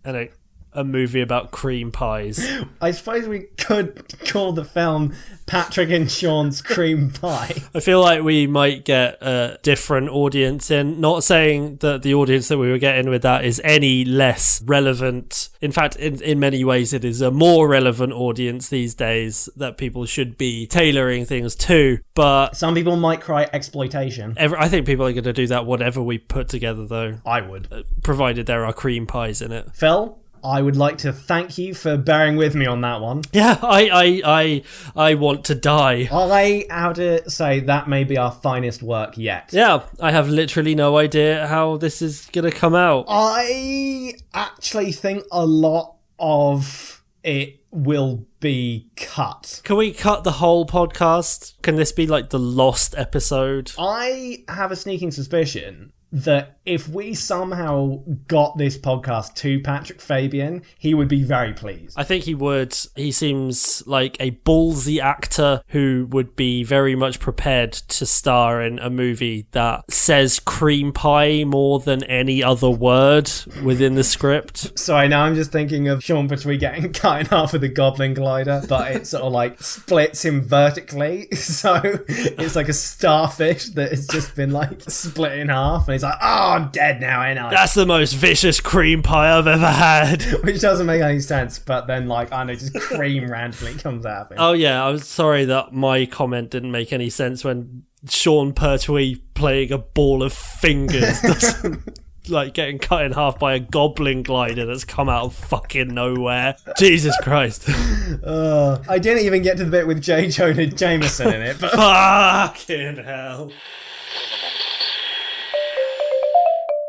and a movie about cream pies? I suppose we could call the film Patrick and Sean's Cream Pie. I feel like we might get a different audience in. Not saying that the audience that we were getting with that is any less relevant. In fact, in many ways, it is a more relevant audience these days that people should be tailoring things to. But some people might cry exploitation. I think people are going to do that whatever we put together, though. I would. Provided there are cream pies in it. Phil? I would like to thank you for bearing with me on that one. Yeah, I want to die. I have to say that may be our finest work yet. Yeah, I have literally no idea how this is going to come out. I actually think a lot of it will be cut. Can we cut the whole podcast? Can this be like the lost episode? I have a sneaking suspicion that if we somehow got this podcast to Patrick Fabian, he would be very pleased. I think he would. He seems like a ballsy actor who would be very much prepared to star in a movie that says cream pie more than any other word within the script. Sorry, now I'm just thinking of Sean Pertwee getting cut in half with a goblin glider, but it sort of like splits him vertically. So it's like a starfish that has just been like split in half, and he's like, oh, I'm dead now, ain't I? That's the most vicious cream pie I've ever had. Which doesn't make any sense, but then like, I know, just cream randomly comes out of him. Oh yeah, I was sorry that my comment didn't make any sense when Sean Pertwee playing a ball of fingers doesn't like getting cut in half by a goblin glider that's come out of fucking nowhere. Jesus Christ. I didn't even get to the bit with J. Jonah Jameson in it, but fucking hell.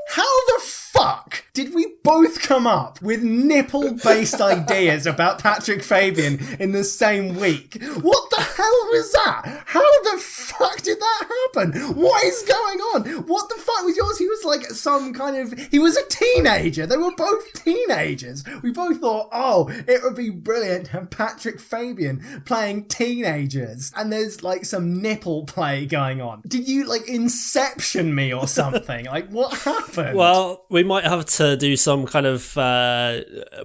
how the fuck did we both come up with nipple-based ideas about Patrick Fabian in the same week? What the hell was that? How the fuck did that happen? What is going on? What the fuck was yours? He was like some kind of... He was a teenager. They were both teenagers. We both thought, oh, it would be brilliant to have Patrick Fabian playing teenagers. And there's like some nipple play going on. Did you like Inception me or something? Like, what happened? Well, we might have to do some kind of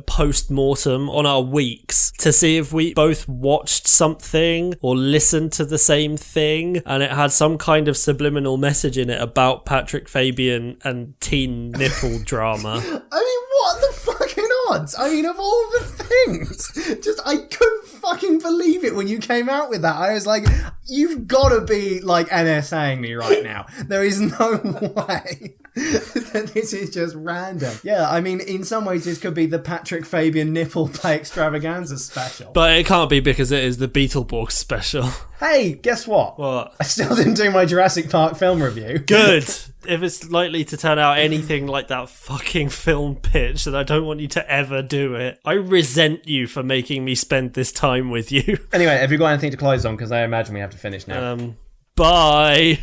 post-mortem on our weeks to see if we both watched something or listened to the same thing and it had some kind of subliminal message in it about Patrick Fabian and teen nipple drama. I mean, what the fucking odds? I mean, of all the things, just I couldn't fucking believe it when you came out with that. I was like, you've got to be like NSAing me right now. There is no way that this is just random. Yeah, I mean, in some ways this could be the Patrick Fabian nipple play extravaganza special. But it can't be because it is the Beetleborgs special. Hey, guess what? What? I still didn't do my Jurassic Park film review. Good. If it's likely to turn out anything like that fucking film pitch, then I don't want you to ever do it. I resent you for making me spend this time with you. Anyway, have you got anything to close on? Because I imagine we have to finish now. Bye.